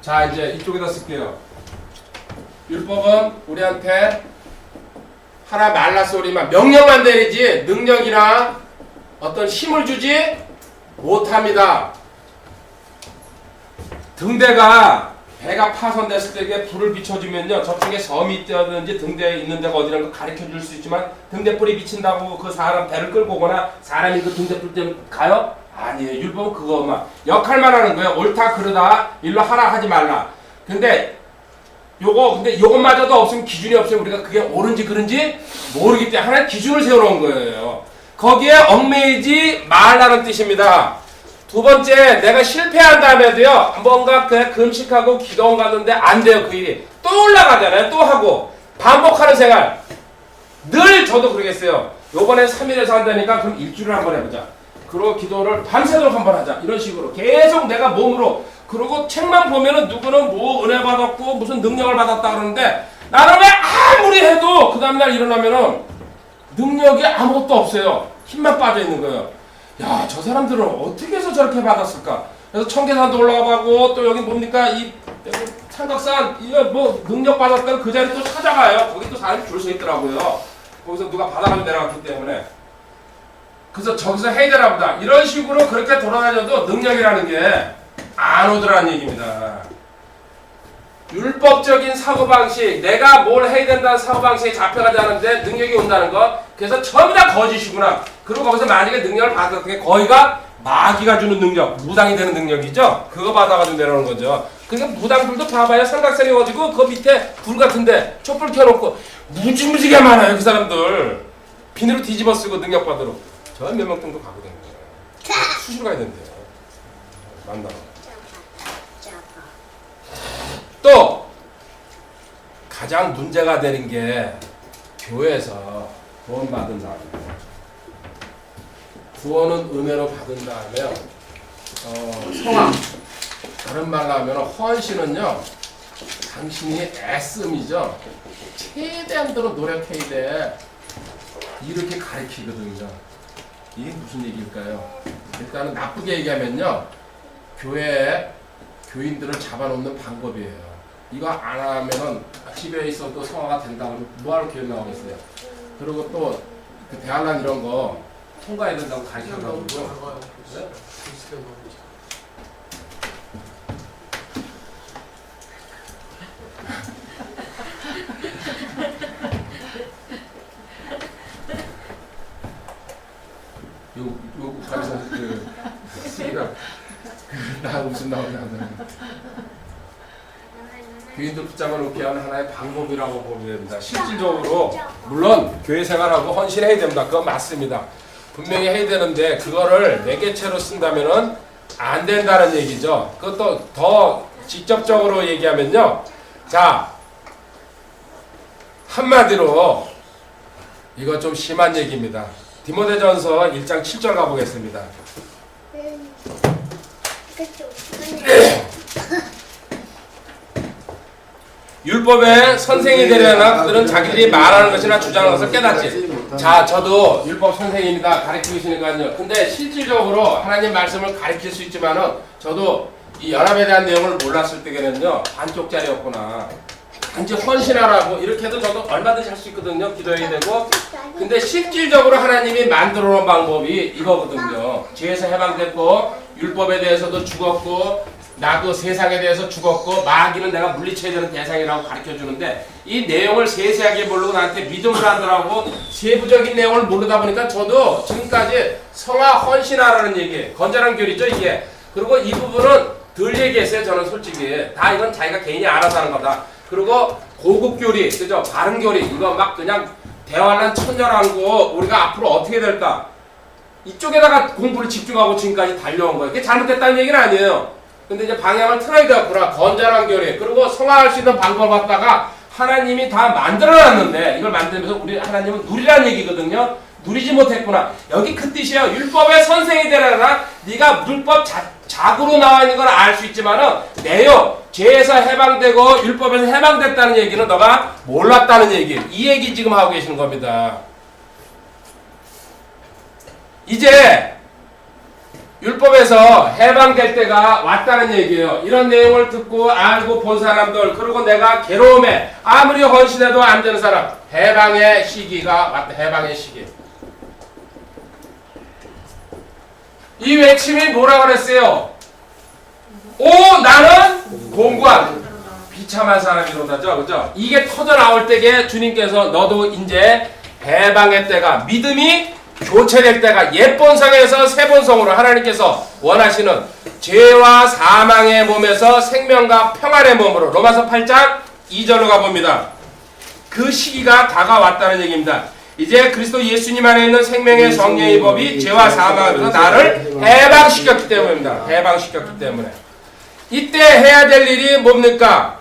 자 이제 이쪽에다 쓸게요. 율법은 우리한테 하라 말라 소리만 명령만 내리지 능력이나 어떤 힘을 주지 못합니다. 등대가 배가 파손됐을 때 이게 불을 비춰주면요 저쪽에 섬이 있다든지 등대에 있는 데가 어디라는 거 가르쳐 줄 수 있지만 등대불이 비친다고 그 사람 배를 끌고 오거나 사람이 그 등대불 때문에 가요? 아니에요. 율법은 그거만 역할만 하는 거예요. 옳다 그러다 일로 하라 하지 말라. 근데 요것마저도 없으면 기준이 없으면 우리가 그게 옳은지 그른지 모르기 때문에 하나의 기준을 세워놓은 거예요. 거기에 얽매이지 말라는 뜻입니다. 두 번째, 내가 실패한 다음에도요, 뭔가 그 금식하고 기도원 갔는데 안 돼요, 그 일이. 또 올라가잖아요, 또 하고. 반복하는 생활. 늘 저도 그러겠어요. 요번에 3일에서 한다니까 그럼 일주일을 한번 해보자. 그리고 기도를 밤새도록 한번 하자. 이런 식으로. 계속 내가 몸으로. 그리고 책만 보면은 누구는 뭐 은혜 받았고 무슨 능력을 받았다 그러는데 나는 왜 아무리 해도 그 다음날 일어나면은 능력이 아무것도 없어요. 힘만 빠져 있는 거예요. 야, 저 사람들은 어떻게 해서 저렇게 받았을까? 그래서 청계산도 올라가고 또 여기 뭡니까 이 삼각산 이거 뭐 능력 받았다는 그 자리 또 찾아가요. 거기 또 사람이 줄 서 있더라고요. 거기서 누가 받아가지고 내려갔기 때문에. 그래서 저기서 해야 되나 보다. 이런 식으로 그렇게 돌아다녀도 능력이라는 게 안 오더라는 얘기입니다. 율법적인 사고방식, 내가 뭘 해야 된다는 사고방식에 잡혀가지 않은데 능력이 온다는 거, 그래서 전부 다 거짓이구나. 그리고 거기서 만약에 능력을 받았던 게 거의가 마귀가 주는 능력, 무당이 되는 능력이죠. 그거 받아가지고 내려오는 거죠. 그러니까 무당들도 봐봐요. 삼각산이 가지고 그 밑에 불 같은데 촛불 켜놓고 무지무지게 많아요. 그 사람들 비닐로 뒤집어 쓰고 능력 받으러 저 몇 명 정도 가거든요. 수시로 가야 된대요. 만나러. 또 가장 문제가 되는 게 교회에서 구원 받은 다음에 구원은 은혜로 받은 다음에 성화 다른 말로 하면 헌신은요 당신이 애씀이죠. 최대한대로 노력해야 돼 이렇게 가르치거든요. 이게 무슨 얘기일까요? 일단은 나쁘게 얘기하면요 교회에 교인들을 잡아놓는 방법이에요. 이거 안 하면은 집에 있어도 성화가 된다고 뭐하러 교회 나오겠어요. 그리고 또 그 대한란 이런 거 통과해야 된다고 가르쳐가지고 네? 요 국가에서 그 스리가 나 웃음 나오지 않아요. 교인들 붙잡아 놓게 하는 하나의 방법이라고 보면 됩니다. 실질적으로 물론 교회 생활하고 헌신해야 됩니다. 그건 맞습니다. 분명히 해야 되는데 그거를 매개체로 쓴다면은 안 된다는 얘기죠. 그것도 더 직접적으로 얘기하면요. 자, 한마디로 이거 좀 심한 얘기입니다. 디모데전서 1장 7절 가보겠습니다. 율법의 선생이 되려나 그들은 자기들이 말하는 것이나 주장하는 것을 깨닫지. 자, 저도 율법 선생입니다. 가르치고 있으니까요. 근데 실질적으로 하나님 말씀을 가르칠 수 있지만은 저도 이 연합에 대한 내용을 몰랐을 때에는요 반쪽짜리였구나. 단지 헌신하라고 이렇게 해도 저도 얼마든지 할 수 있거든요. 기도해야 되고. 근데 실질적으로 하나님이 만들어 놓은 방법이 이거거든요. 죄에서 해방됐고 율법에 대해서도 죽었고 나도 세상에 대해서 죽었고 마귀는 내가 물리쳐야 되는 대상이라고 가르쳐주는데 이 내용을 세세하게 모르고 나한테 믿음을 하더라고. 세부적인 내용을 모르다 보니까 저도 지금까지 성화 헌신하라는 얘기 건전한 교리죠 이게. 그리고 이 부분은 덜 얘기했어요. 저는 솔직히 다 이건 자기가 개인이 알아서 하는 거다. 그리고 고급 교리, 그죠? 바른 교리 이거 막 그냥 대화란 천연한고 우리가 앞으로 어떻게 될까 이쪽에다가 공부를 집중하고 지금까지 달려온 거예요. 그게 잘못됐다는 얘기는 아니에요. 근데 이제 방향을 틀어야 되겠구나. 건전한 교리 그리고 성화할 수 있는 방법을 갖다가 하나님이 다 만들어놨는데 이걸 만들면서 우리 하나님은 누리라는 얘기거든요. 누리지 못했구나. 여기 큰 뜻이에요. 율법의 선생이 되려나 네가 율법 자구로 나와 있는 걸 알 수 있지만은 내용 죄에서 해방되고 율법에서 해방됐다는 얘기는 너가 몰랐다는 얘기. 이 얘기 지금 하고 계시는 겁니다. 이제 율법에서 해방될 때가 왔다는 얘기예요. 이런 내용을 듣고 알고 본 사람들 그리고 내가 괴로움에 아무리 헌신해도 안 되는 사람 해방의 시기가 왔다. 해방의 시기. 이 외침이 뭐라 그랬어요? 오 나는 공고한 비참한 사람이로다죠. 그죠? 이게 터져 나올 때에 주님께서 너도 이제 해방의 때가 믿음이 교체될 때가 옛본성에서 새본성으로 하나님께서 원하시는 죄와 사망의 몸에서 생명과 평안의 몸으로 로마서 8장 2절로 가봅니다. 그 시기가 다가왔다는 얘기입니다. 이제 그리스도 예수님 안에 있는 생명의 성령의 법이 죄와 사망에서 나를 해방시켰기 때문입니다. 해방시켰기 때문에 이때 해야 될 일이 뭡니까?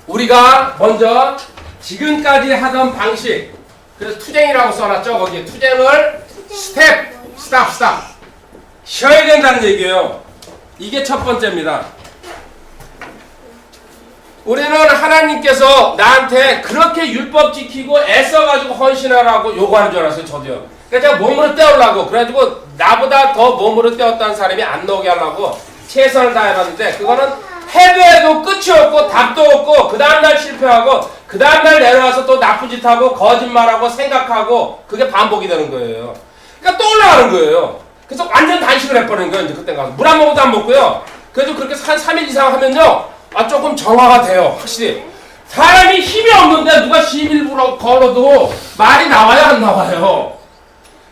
우리가 먼저 지금까지 하던 방식, 그래서 투쟁이라고 써놨죠. 거기에 투쟁을 스텝, 스탑 쉬어야 된다는 얘기예요. 이게 첫 번째입니다. 우리는 하나님께서 나한테 그렇게 율법 지키고 애써가지고 헌신하라고 요구하는 줄 알았어요. 저도요. 그러니까 제가 몸으로 때우려고, 그래가지고 나보다 더 몸으로 때웠다는 사람이 안 나오게 하려고 최선을 다해봤는데, 그거는 해도 끝이 없고 답도 없고 그 다음날 실패하고 그 다음날 내려와서 또 나쁜 짓 하고 거짓말하고 생각하고 그게 반복이 되는 거예요. 그러니까 또 올라가는 거예요. 그래서 완전 단식을 해버리는 거예요. 이제 그때 가서 물 한 모금도 안 먹고요. 그래도 그렇게 한 3일 이상 하면요, 조금 정화가 돼요. 확실히 사람이 힘이 없는데 누가 11분 걸어도 말이 나와야 안 나와요.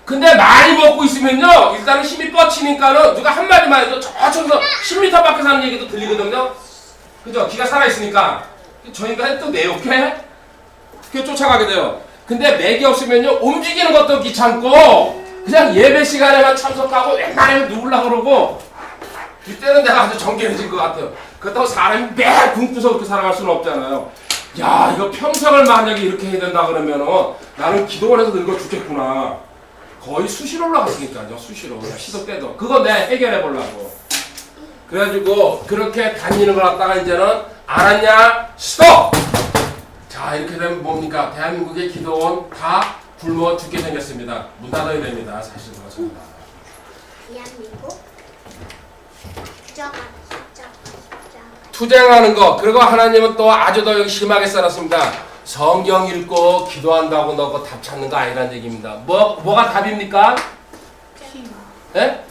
근데 많이 먹고 있으면요, 일단은 힘이 뻗치니까는 누가 한마디만 해도 저쪽에서 10m 밖에서 하는 얘기도 들리거든요. 그죠? 기가 살아있으니까. 저 인간이 또 내 옆에 그게 쫓아가게 돼요. 근데 맥이 없으면요, 움직이는 것도 귀찮고 그냥 예배 시간에만 참석하고 웬만하면 누우려고 그러고, 이때는 내가 아주 정결해진 것 같아요. 그렇다고 사람이 매일 굶고서 그렇게 살아갈 수는 없잖아요. 야, 이거 평생을 만약에 이렇게 해야 된다 그러면은 나는 기도원에서 늙어 죽겠구나. 거의 수시로 올라갔으니까요. 수시로. 그냥 시도 때도. 그거 내가 해결해 보려고. 그래가지고 그렇게 다니는 걸 갖다가 이제는 알았냐? 스톱! 자, 이렇게 되면 뭡니까? 대한민국의 기도원 다 굶어 죽게 생겼습니다. 문 닫아야 됩니다. 사실 그렇습니다. 대한민국 투쟁하는 거. 그리고 하나님은 또 아주 더 여기 심하게 써놨습니다. 성경 읽고 기도한다고 너거 답 찾는 거 아니란 얘기입니다. 뭐가 답입니까? 예?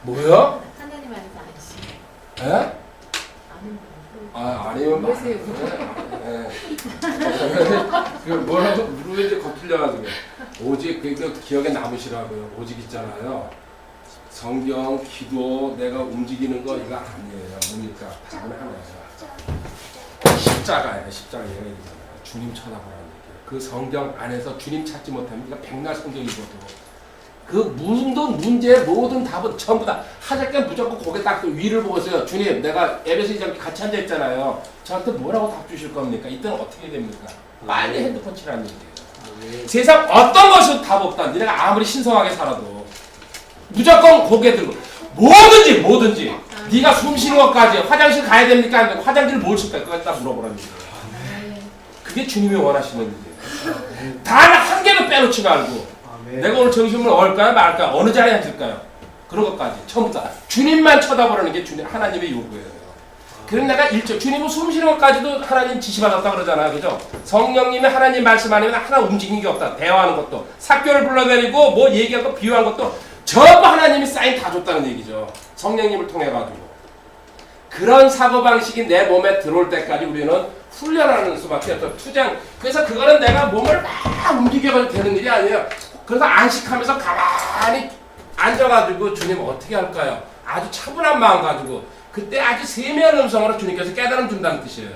뭐요? 하나님 안에서 아니시. 예? 아니면 그 뭐라고 누구인지 거틀려가지고 오직 그 기억에 남으시라고요. 오직 있잖아요. 성경, 기도, 내가 움직이는 거 이거 아니에요. 뭡니까? 답은 하나예요. 십자가예요. 십자가 얘기잖아요. 주님 쳐다보라는 얘기예요. 그 성경 안에서 주님 찾지 못하면 네가 백날 성경 읽어도 그 모든 문제, 모든 답은 전부 다 하실 때 무조건 고개 딱 위를 보고 있어요. 주님, 내가 에베소 2장 같이 앉아 있잖아요. 저한테 뭐라고 답 주실 겁니까? 이때는 어떻게 됩니까? 빨리 핸드폰 치라는 얘기예요. 세상 어떤 것은 답 없다. 네가 아무리 신성하게 살아도 무조건 고개 들고 뭐든지 네가 숨 쉬는 것까지 화장실 가야 됩니까? 안 되고 화장실 뭘 쓸까? 그거 딱 물어보라는 얘기예요. 그게 주님이 원하시는 일이에요. 단 한 개도 빼놓지 말고 내가 오늘 점심을 먹을까요? 말까요? 어느 자리에 앉을까요? 그런 것까지 전부 다 주님만 쳐다보라는 게 주님 하나님의 요구예요. 그럼 내가 주님은 숨 쉬는 것까지도 하나님 지시받았다 그러잖아요. 그죠? 성령님이 하나님 말씀 아니면 하나 움직이는 게 없다. 대화하는 것도 사교를 불러내리고 뭐 얘기하고 비유한 것도 전부 하나님이 사인 다 줬다는 얘기죠. 성령님을 통해 가지고. 그런 사고방식이 내 몸에 들어올 때까지 우리는 훈련하는 수밖에 없죠. 투쟁. 그래서 그거는 내가 몸을 막 움직여가지고 되는 일이 아니에요. 그래서 안식하면서 가만히 앉아가지고 주님 어떻게 할까요? 아주 차분한 마음 가지고 그때 아주 세미한 음성으로 주님께서 깨달음 준다는 뜻이에요.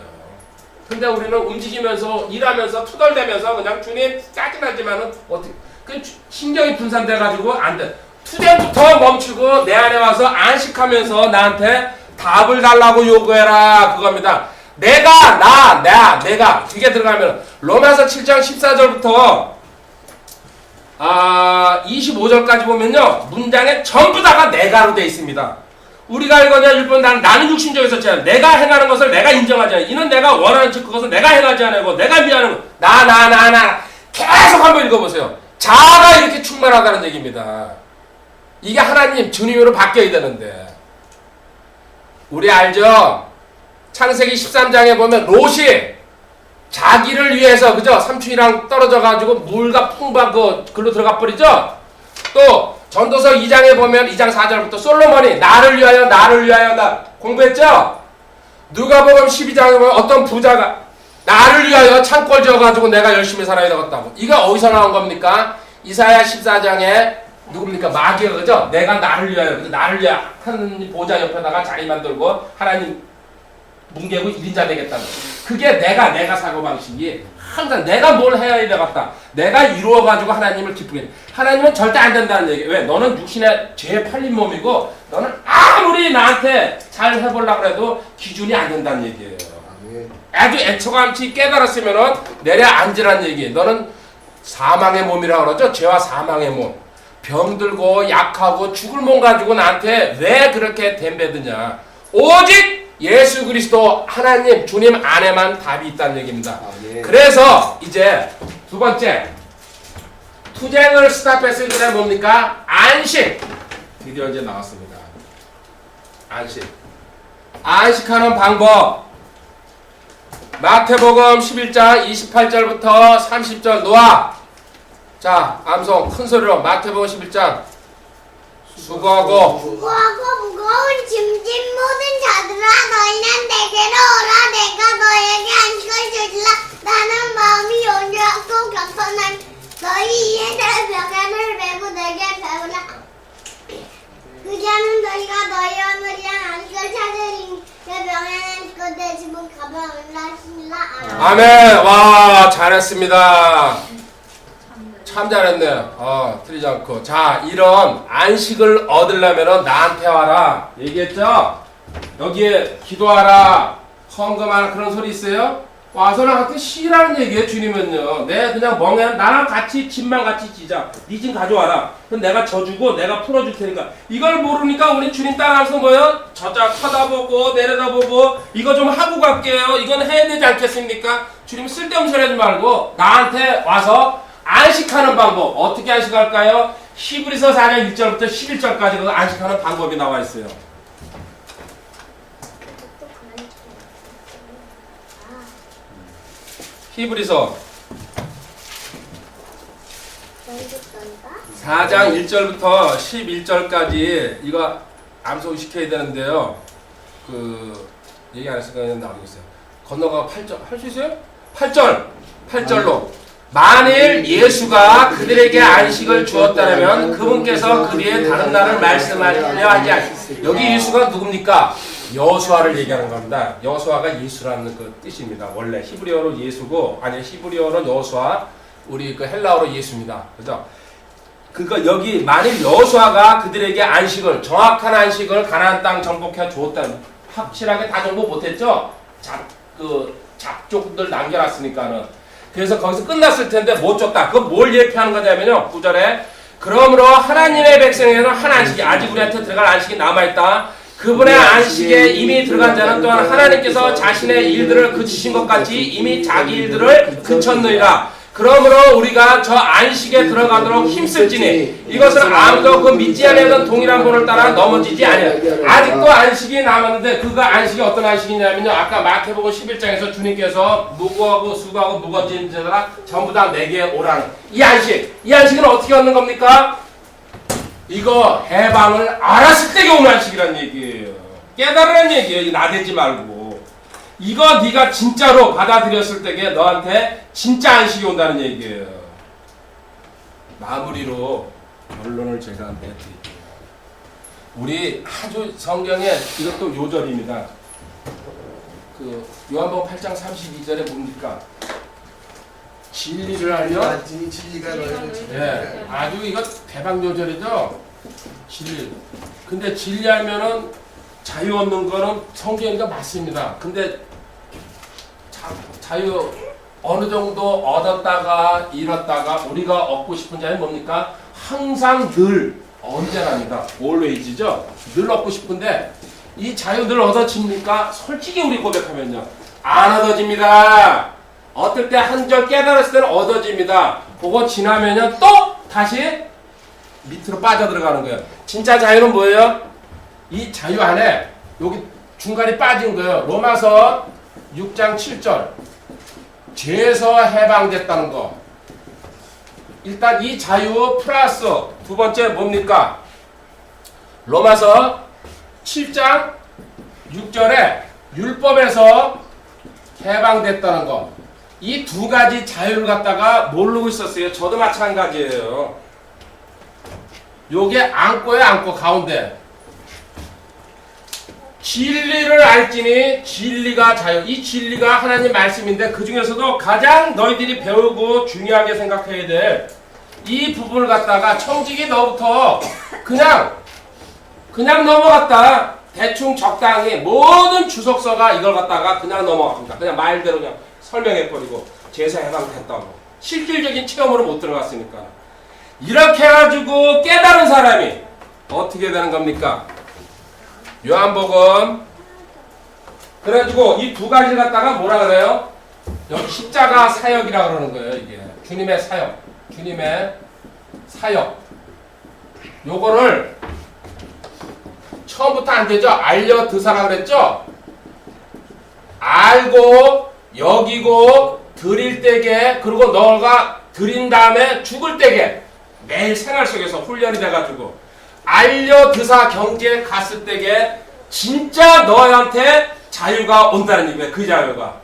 근데 우리는 움직이면서 일하면서 투덜대면서 그냥 주님 짜증나지만은 어떻게 그 신경이 분산돼가지고 안 돼. 투쟁부터 멈추고 내 안에 와서 안식하면서 나한테 답을 달라고 요구해라 그겁니다. 내가 이게 들어가면 로마서 7장 14절부터 25절까지 보면요, 문장에 전부 다가 내가로 되어 있습니다. 우리가 이거냐 일본 나는 육신적에 썼잖아요. 내가 행하는 것을 내가 인정하지 않아요. 이는 내가 원하는 즉 그것을 내가 행하지 않고 내가 미워하는 것 나 계속 한번 읽어보세요. 자아가 이렇게 충만하다는 얘기입니다. 이게 하나님 주님으로 바뀌어야 되는데 우리 알죠? 창세기 13장에 보면 롯이 자기를 위해서 그죠? 삼촌이랑 떨어져 가지고 물과 풍부한 글로 들어가 버리죠? 또 전도서 2장에 보면 2장 4절부터 솔로몬이 나를 위하여 나 공부했죠? 누가복음 12장에 보면 어떤 부자가 나를 위하여 창골 지어가지고 내가 열심히 살아야 되겠다고. 이거 어디서 나온 겁니까? 이사야 14장에 누굽니까? 마귀가 그죠? 내가 나를 위하여, 나를 위하여 하나님 보좌 옆에다가 자리 만들고 하나님 뭉개고 1인자 되겠다는. 그게 내가 사고방식이 항상 내가 뭘 해야 되겠다. 내가 이루어가지고 하나님을 기쁘게 해. 하나님은 절대 안 된다는 얘기. 왜? 너는 육신의 죄에 팔린 몸이고 너는 아무리 나한테 잘 해보려고 해도 기준이 안 된다는 얘기예요. 아주 애처감치 깨달았으면은 내려앉으란 얘기. 너는 사망의 몸이라고 그러죠? 죄와 사망의 몸. 병들고 약하고 죽을 몸 가지고 나한테 왜 그렇게 덤벼드냐. 오직 예수 그리스도 하나님 주님 안에만 답이 있다는 얘기입니다. 그래서 이제 두 번째 투쟁을 스탑했을 때 뭡니까? 안식. 드디어 이제 나왔습니다. 안식. 안식하는 방법. 마태복음 11장 28절부터 30절 놓아. 자, 암송 큰 소리로 마태복음 11장. 수고하고 무거운 짐진 모든 자들아 너희는 내게로 오라 내가 너에게 안식을 주리라 나는 마음이 온유하고 겸손한 너희 이에 내 병안을 메고 내게 배우라 그리하면 너희가 너희 오늘이랑 안식을 찾으리니 내 병안은 그대 집은 가벼움이라 하시니라 아멘. 와, 잘했습니다. 참 잘했네요. 틀리지 않고. 자, 이런 안식을 얻으려면 나한테 와라. 얘기했죠? 여기에 기도하라, 헌금하라 그런 소리 있어요? 와서 나한테 쉬라는 얘기예요, 주님은요. 내 그냥 멍해. 나랑 같이 집만 같이 지자. 네 집 가져와라. 그럼 내가 져주고 내가 풀어줄 테니까. 이걸 모르니까 우리 주님 따라서 뭐요? 저자 쳐다보고 내려다보고 이거 좀 하고 갈게요. 이건 해야 되지 않겠습니까? 주님 쓸데없는 소리 하지 말고 나한테 와서 안식하는 방법. 어떻게 안식할까요? 히브리서 4장 1절부터 11절까지 그 안식하는 방법이 나와 있어요. 히브리서 4장 1절부터 11절까지 이거 암송 시켜야 되는데요. 얘기 안 했으니까 그냥 나오겠어요. 건너가 8절 할 수 있어요? 8절로 만일 예수가 그들에게 안식을 주었다면 그분께서 그들의 다른 날을 말씀하려 하지 않습니다. 여기 예수가 누굽니까? 여호수아를 얘기하는 겁니다. 여호수아가 예수라는 그 뜻입니다. 원래 히브리어로 예수고, 아니 히브리어로 여호수아, 우리 그 헬라어로 예수입니다. 그죠? 그러니까 여기 만일 여호수아가 그들에게 안식을, 정확한 안식을 가나안 땅 정복해 주었다는, 확실하게 다 정복 못했죠? 잡족들 남겨놨으니까는. 그래서 거기서 끝났을 텐데 못 줬다. 그건 뭘 예표하는 거냐면요. 9절에 그러므로 하나님의 백성에는 한 안식이, 아직 우리한테 들어갈 안식이 남아있다. 그분의 안식에 이미 들어간 자는 또한 하나님께서 자신의 일들을 그치신 것 같이 이미 자기 일들을 그쳤느니라. 그러므로 우리가 저 안식에 들어가도록 힘쓸지니 이것은 아무도 그 믿지 아니하던 동일한 분을 따라 넘어지지 아니하여. 아직도 안식이 남았는데 그 안식이 어떤 안식이냐면요. 아까 마태복음 11장에서 주님께서 무거워하고 수고하고 무거워진 자들아 전부 다 내게 오라는 이 안식. 이 안식은 어떻게 얻는 겁니까? 이거 해방을 알았을 때 오는 안식이란 얘기예요. 깨달으란 얘기예요. 나대지 말고. 이거 네가 진짜로 받아들였을 때에 너한테 진짜 안식이 온다는 얘기예요. 마무리로 결론을 제가 내드릴게요. 우리 아주 성경에 이것도 요절입니다. 요한복음 8장 32절에 뭡니까? 진리를 알면 진리가 너희를 네, 아주 이거 대박 요절이죠. 진리. 근데 진리 알면은 자유 얻는 거는 성경이가 맞습니다. 근데 자유 어느 정도 얻었다가 잃었다가 우리가 얻고 싶은 자는 뭡니까? 항상 늘 언제랍니다. always죠. 늘 얻고 싶은데 이 자유 늘 얻어집니까? 솔직히 우리 고백하면요. 안 얻어집니다. 어떨 때 한 절 깨달았을 때는 얻어집니다. 그거 지나면요 또 다시 밑으로 빠져들어가는 거예요. 진짜 자유는 뭐예요? 이 자유 안에 여기 중간에 빠진 거예요. 로마서 6장 7절 죄에서 해방됐다는 거. 일단 이 자유 플러스 두 번째 뭡니까? 로마서 7장 6절에 율법에서 해방됐다는 거. 이 두 가지 자유를 갖다가 모르고 있었어요. 저도 마찬가지예요. 요게 안고에 안고 가운데. 진리를 알지니 진리가 자유. 이 진리가 하나님 말씀인데 그 중에서도 가장 너희들이 배우고 중요하게 생각해야 될 이 부분을 갖다가 청직이 너부터 그냥 넘어갔다. 대충 적당히 모든 주석서가 이걸 갖다가 그냥 넘어갑니다. 그냥 말대로 그냥 설명해버리고 제사 해방됐다고. 실질적인 체험으로 못 들어갔으니까. 이렇게 해가지고 깨달은 사람이 어떻게 되는 겁니까? 요한복음. 그래가지고 이 두 가지를 갖다가 뭐라 그래요? 여기 십자가 사역이라 그러는 거예요. 이게 주님의 사역. 주님의 사역. 요거를 처음부터 안 되죠? 알려드사라 그랬죠? 알고 여기고 드릴 때게 그리고 너가 드린 다음에 죽을 때게 매일 생활 속에서 훈련이 돼가지고 알려드사 경지에 갔을 때게 진짜 너한테 자유가 온다는 얘기예요. 그 자유가.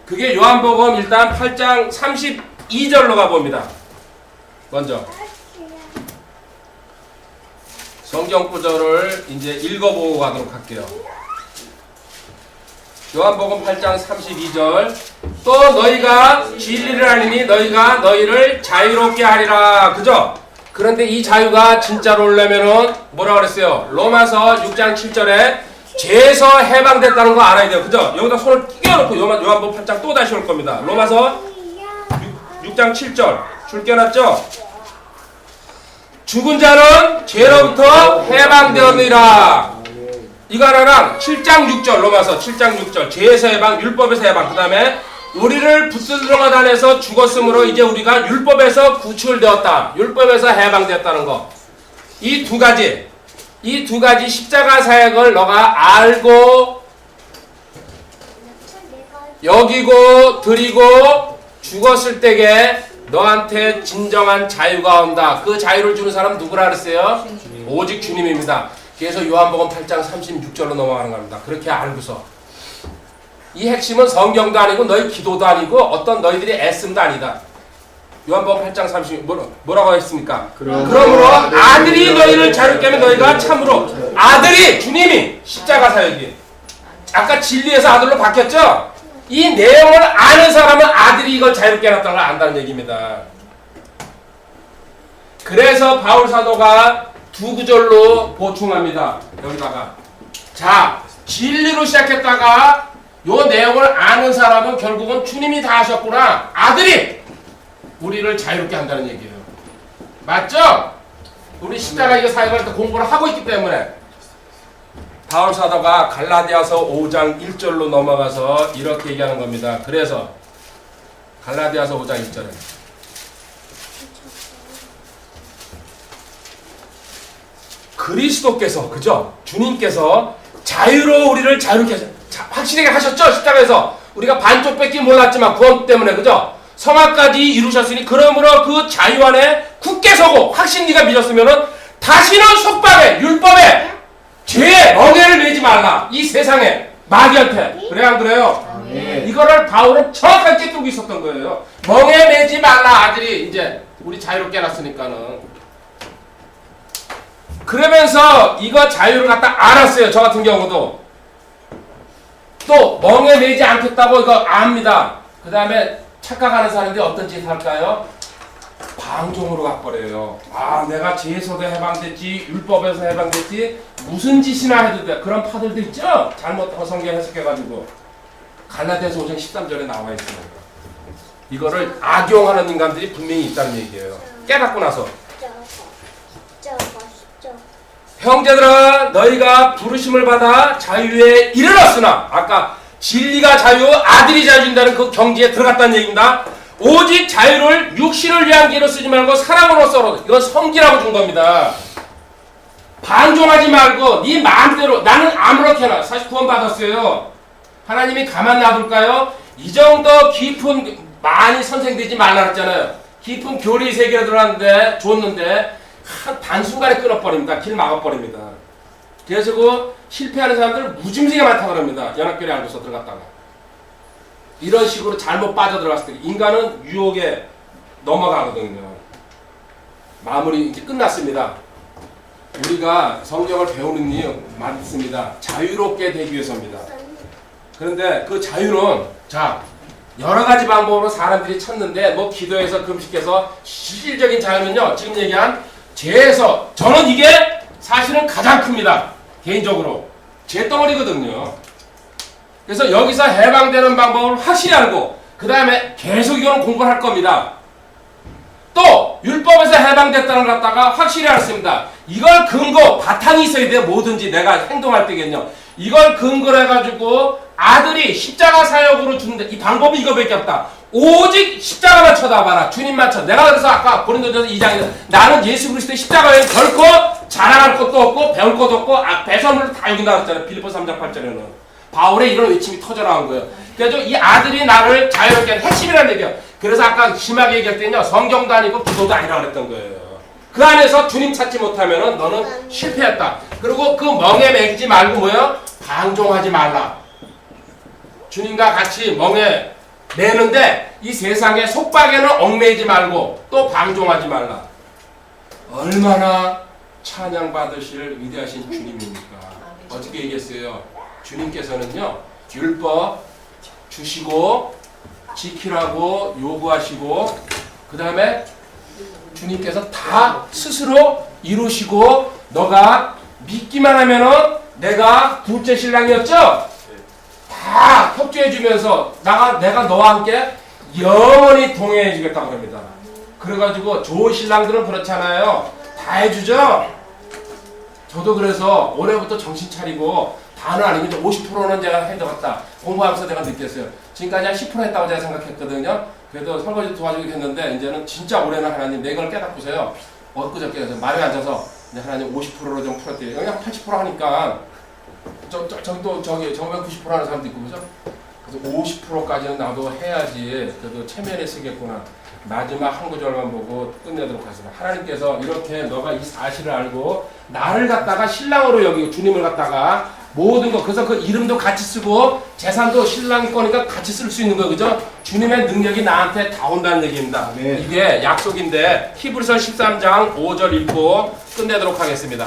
그게 요한복음 일단 8장 32절로 가봅니다. 먼저 성경 구절을 이제 읽어보고 가도록 할게요. 요한복음 8장 32절. 또 너희가 진리를 알리니 너희가 너희를 자유롭게 하리라. 그죠? 그런데 이 자유가 진짜로 오려면은 뭐라 그랬어요? 로마서 6장 7절에 죄에서 해방됐다는 거 알아야 돼요. 그죠? 여기다 손을 끼워놓고 요한복음 8장 또 다시 올 겁니다. 로마서 6장 7절 줄 껴놨죠? 죽은 자는 죄로부터 해방되었느니라. 이거 하나랑 7장 6절 로마서 7장 6절 죄에서 해방, 율법에서 해방. 그 다음에 우리를 붙들어 다녀서 죽었으므로 이제 우리가 율법에서 구출되었다. 율법에서 해방되었다는 거. 이 두 가지 십자가 사역을 너가 알고 여기고 드리고 죽었을 때에 너한테 진정한 자유가 온다. 그 자유를 주는 사람 누구라 그랬어요? 오직 주님입니다. 그래서 요한복음 8장 36절로 넘어가는 겁니다. 그렇게 알고서 이 핵심은 성경도 아니고 너희 기도도 아니고 어떤 너희들이 애씀도 아니다. 요한복음 8장 36 뭐라고 했습니까? 그러므로 아들이 너희를 자유롭게 하면 너희가 참으로 아들이 주님이 십자가 사역이 아까 진리에서 아들로 바뀌었죠? 이 내용을 아는 사람은 아들이 이걸 자유롭게 해놨다는 걸 안다는 얘기입니다. 그래서 바울 사도가 두 구절로 보충합니다. 여기다가 자 진리로 시작했다가 요 내용을 아는 사람은 결국은 주님이 다 하셨구나. 아들이 우리를 자유롭게 한다는 얘기예요. 맞죠? 우리 십자가 이거 사역할 때 공부를 하고 있기 때문에 바울 사도가 갈라디아서 5장 1절로 넘어가서 이렇게 얘기하는 겁니다. 그래서 갈라디아서 5장 1절에 그리스도께서 그죠? 주님께서 자유로 우리를 자유롭게 확실하게 하셨죠? 십자가에서 우리가 반쪽 뺏기 몰랐지만 구원 때문에 그죠? 성화까지 이루셨으니 그러므로 그 자유 안에 굳게 서고 확신 네가 믿었으면은 다시는 속박에 율법에 죄에 멍에를 매지 말라. 이 세상에 마귀한테. 그래 안 그래요? 이거를 바울은 정확하게 깨뜨리고 있었던 거예요. 멍에 매지 말라. 아들이 이제 우리 자유롭게 해놨으니까는. 그러면서 이거 자유를 갖다 알았어요. 저 같은 경우도. 또 멍에 매지 않겠다고 이거 압니다. 그 다음에 착각하는 사람들이 어떤 짓 할까요? 방종으로 가버려요. 아 내가 죄에서도 해방됐지 율법에서 해방됐지 무슨 짓이나 해도 돼. 그런 파들도 있죠? 잘못한 성경 해석해가지고 갈라디아서 5장 13절에 나와 있어요. 이거를 악용하는 인간들이 분명히 있다는 얘기예요. 깨닫고 나서 형제들아 너희가 부르심을 받아 자유에 이르렀으나 아까 진리가 자유 아들이 자유 준다는 그 경지에 들어갔다는 얘기입니다. 오직 자유를 육신을 위한 길로 쓰지 말고 사랑으로서 이건 성기라고 준 겁니다. 반종하지 말고 네 마음대로 나는 아무렇게나 사실 구원 받았어요. 하나님이 가만 놔둘까요? 이 정도 깊은 많이 선생되지 말라 그랬잖아요. 깊은 교리 세계로 들어갔는데 줬는데 단순간에 끊어버립니다. 길 막아버립니다. 그래서 그 실패하는 사람들 무짐승이 많다고 합니다. 연합교회 알고서 들어갔다가 이런 식으로 잘못 빠져들어갔을 때 인간은 유혹에 넘어가거든요. 마무리 이제 끝났습니다. 우리가 성경을 배우는 이유 맞습니다. 자유롭게 되기 위해서입니다. 그런데 그 자유는 자 여러 가지 방법으로 사람들이 찾는데 뭐 기도해서 금식해서 실질적인 자유는요 지금 얘기한 죄에서 저는 이게 사실은 가장 큽니다. 개인적으로 죄덩어리거든요. 그래서 여기서 해방되는 방법을 확실히 알고 그 다음에 계속 이거는 공부를 할 겁니다. 또 율법에서 해방됐다는 걸 갖다가 확실히 알았습니다. 이걸 근거 바탕이 있어야 돼요. 뭐든지 내가 행동할 때겠요. 이걸 근거로 해가지고 아들이 십자가 사역으로 주는데 이 방법이 이거밖에 없다. 오직 십자가만 쳐다봐라. 주님만 쳐. 내가 그래서 아까 고린도전서 2장에 나는 예수 그리스도의 십자가에 결코 자랑할 것도 없고 배울 것도 없고 배설물을 다 여긴다 그랬잖아요. 빌립보 3장 8절에는 바울의 이런 외침이 터져나온 거예요. 그래서 이 아들이 나를 자유롭게 하는 핵심이라는 얘기예요. 그래서 아까 심하게 얘기할 때는요 성경도 아니고 기도도 아니라고 그랬던 거예요. 그 안에서 주님 찾지 못하면은 너는 실패했다. 그리고 그 멍에 매기지 말고 뭐예요? 방종하지 말라. 주님과 같이 멍에 매는데 이 세상의 속박에는 얽매이지 말고 또 방종하지 말라. 얼마나 찬양받으실 위대하신 주님입니까? 어떻게 얘기했어요? 주님께서는요 율법 주시고 지키라고 요구하시고 그 다음에 주님께서 다 스스로 이루시고 너가 믿기만 하면은 내가 둘째 신랑이었죠? 다 협조해주면서 내가 너와 함께 영원히 동행해주겠다고 합니다. 그래가지고 좋은 신랑들은 그렇잖아요. 다 해주죠? 저도 그래서 올해부터 정신 차리고 다는 아니면 50%는 제가 해들어갔다. 공부하면서 내가 느꼈어요. 지금까지 한 10% 했다고 제가 생각했거든요. 그래도 설거지 도와주기도 했는데 이제는 진짜 올해는 하나님 내 걸 깨닫고서요. 엊그저께 말에 앉아서 이제 하나님 50%로 좀 풀었대요. 여기 한 80% 하니까 저기 90% 하는 사람도 있고 그죠? 그래서 50%까지는 나도 해야지 그래도 체면에 쓰겠구나. 마지막 한 구절만 보고 끝내도록 하겠습니다. 하나님께서 이렇게 너가 이 사실을 알고 나를 갖다가 신랑으로 여기고 주님을 갖다가 모든 거 그래서 그 이름도 같이 쓰고 재산도 신랑 거니까 같이 쓸 수 있는 거 그죠? 주님의 능력이 나한테 다 온다는 얘기입니다. 네. 이게 약속인데 히브리서 13장 5절 읽고 끝내도록 하겠습니다.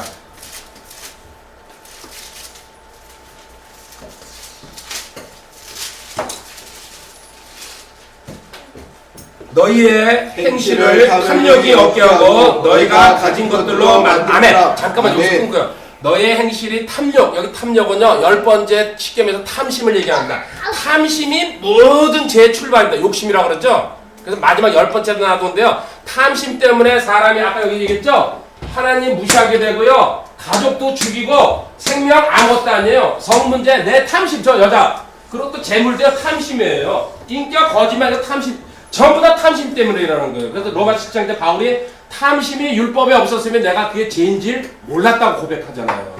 너희의 행실을 탐욕이 없게 하고 너희가 가진 것들로 아멘. 잠깐만 여기서 끊고요. 너의 행실이 탐욕, 여기 탐욕은요 10번째 시점에서 탐심을 얘기합니다. 탐심이 모든 죄의 출발입니다. 욕심이라고 그러죠. 그래서 마지막 10번째로 나오는데요. 탐심 때문에 사람이 아까 여기 얘기했죠. 하나님 무시하게 되고요. 가족도 죽이고 생명 아무것도 아니에요. 성문제 내 탐심 저 여자 그리고 또 재물도 탐심이에요. 인격 거짓말도 탐심 전부 다 탐심 때문에 일어나는 거예요. 그래서 로마 7장 때 바울이 탐심이 율법에 없었으면 내가 그게 죄인 줄 몰랐다고 고백하잖아요.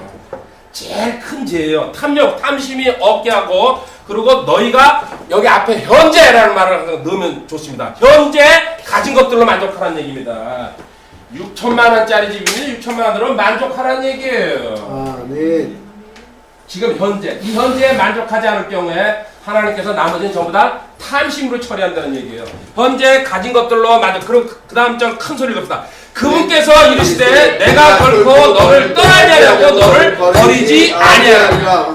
제일 큰 죄예요. 탐심이 없게 하고 그리고 너희가 여기 앞에 현재라는 말을 넣으면 좋습니다. 현재 가진 것들로 만족하라는 얘기입니다. 6천만 원짜리 집이면 6천만 원으로 만족하라는 얘기예요. 아, 네. 지금 현재 이 현재에 만족하지 않을 경우에 하나님께서 나머지는 전부 다 탐심으로 처리한다는 얘기예요. 현재 가진 것들로 만족. 그럼 그 다음 절 큰 소리를 봅시다. 그분께서 이르시되 내가 결코 너를 떠나지 아니하고 너를 버리지 아니하리라.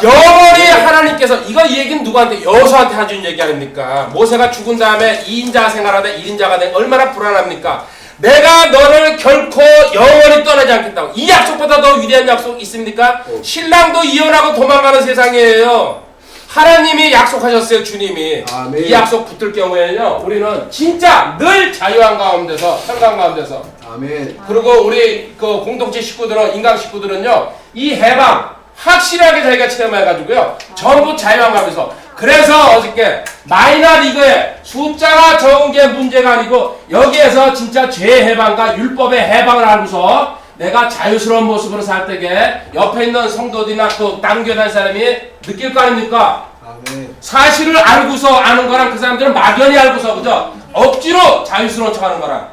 영원히 하나님께서 이거 얘기는 누구한테 여호수아한테 해준 얘기 아닙니까? 모세가 죽은 다음에 2인자 생활하다 1인자가 된 얼마나 불안합니까? 내가 너를 결코 영원히 떠나지 않겠다고. 이 약속보다 더 위대한 약속 있습니까? 신랑도 이혼하고 도망가는 세상이에요. 하나님이 약속하셨어요. 주님이. 아멘. 이 약속 붙들 경우에는요 우리는 진짜 늘 자유한 가운데서 평강 가운데서 아멘. 그리고 우리 그 공동체 식구들은 인간 식구들은요 이 해방 확실하게 자기가 체험해가지고요 전부 자유한 가운데서 그래서 어저께 마이너리그에 숫자가 적은 게 문제가 아니고 여기에서 진짜 죄 해방과 율법의 해방을 알고서 내가 자유스러운 모습으로 살 때에 옆에 있는 성도들이나 또 다른 교회 다니는 사람이 느낄 거 아닙니까? 아멘. 사실을 알고서 아는 거랑 그 사람들은 막연히 알고서 그죠? 억지로 자유스러운 척 하는 거랑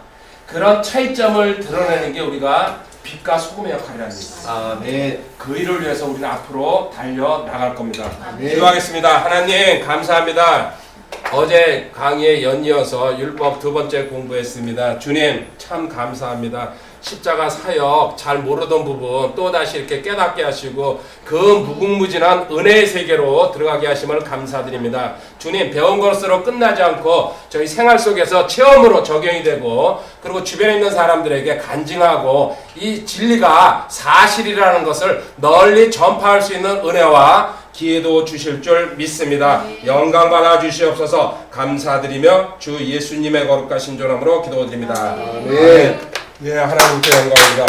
그런 차이점을 드러내는 게 우리가 빛과 소금의 역할이라는 일. 아멘. 그 일을 위해서 우리는 앞으로 달려 나갈 겁니다. 아멘. 기도하겠습니다. 하나님 감사합니다. 어제 강의에 연이어서 율법 두 번째 공부했습니다. 주님 참 감사합니다. 십자가 사역 잘 모르던 부분 또다시 이렇게 깨닫게 하시고 그 무궁무진한 은혜의 세계로 들어가게 하심을 감사드립니다. 주님 배운 것으로 끝나지 않고 저희 생활 속에서 체험으로 적용이 되고 그리고 주변에 있는 사람들에게 간증하고 이 진리가 사실이라는 것을 널리 전파할 수 있는 은혜와 기회도 주실 줄 믿습니다. 영광 받아 주시옵소서. 감사드리며 주 예수님의 거룩하신 이름으로 기도드립니다. 아멘. 예, 하나님께 영광입니다.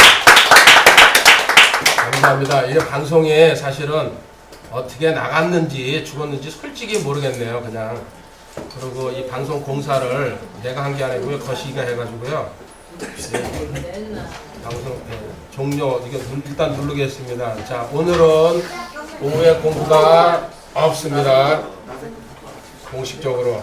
감사합니다. 이 방송에 사실은 어떻게 나갔는지 죽었는지 솔직히 모르겠네요. 그냥 그리고 이 방송 공사를 내가 한 게 아니고요. 거시기가 해가지고요. 방송 종료 이거 일단 누르겠습니다. 자, 오늘은 오후에 공부가 없습니다. 공식적으로.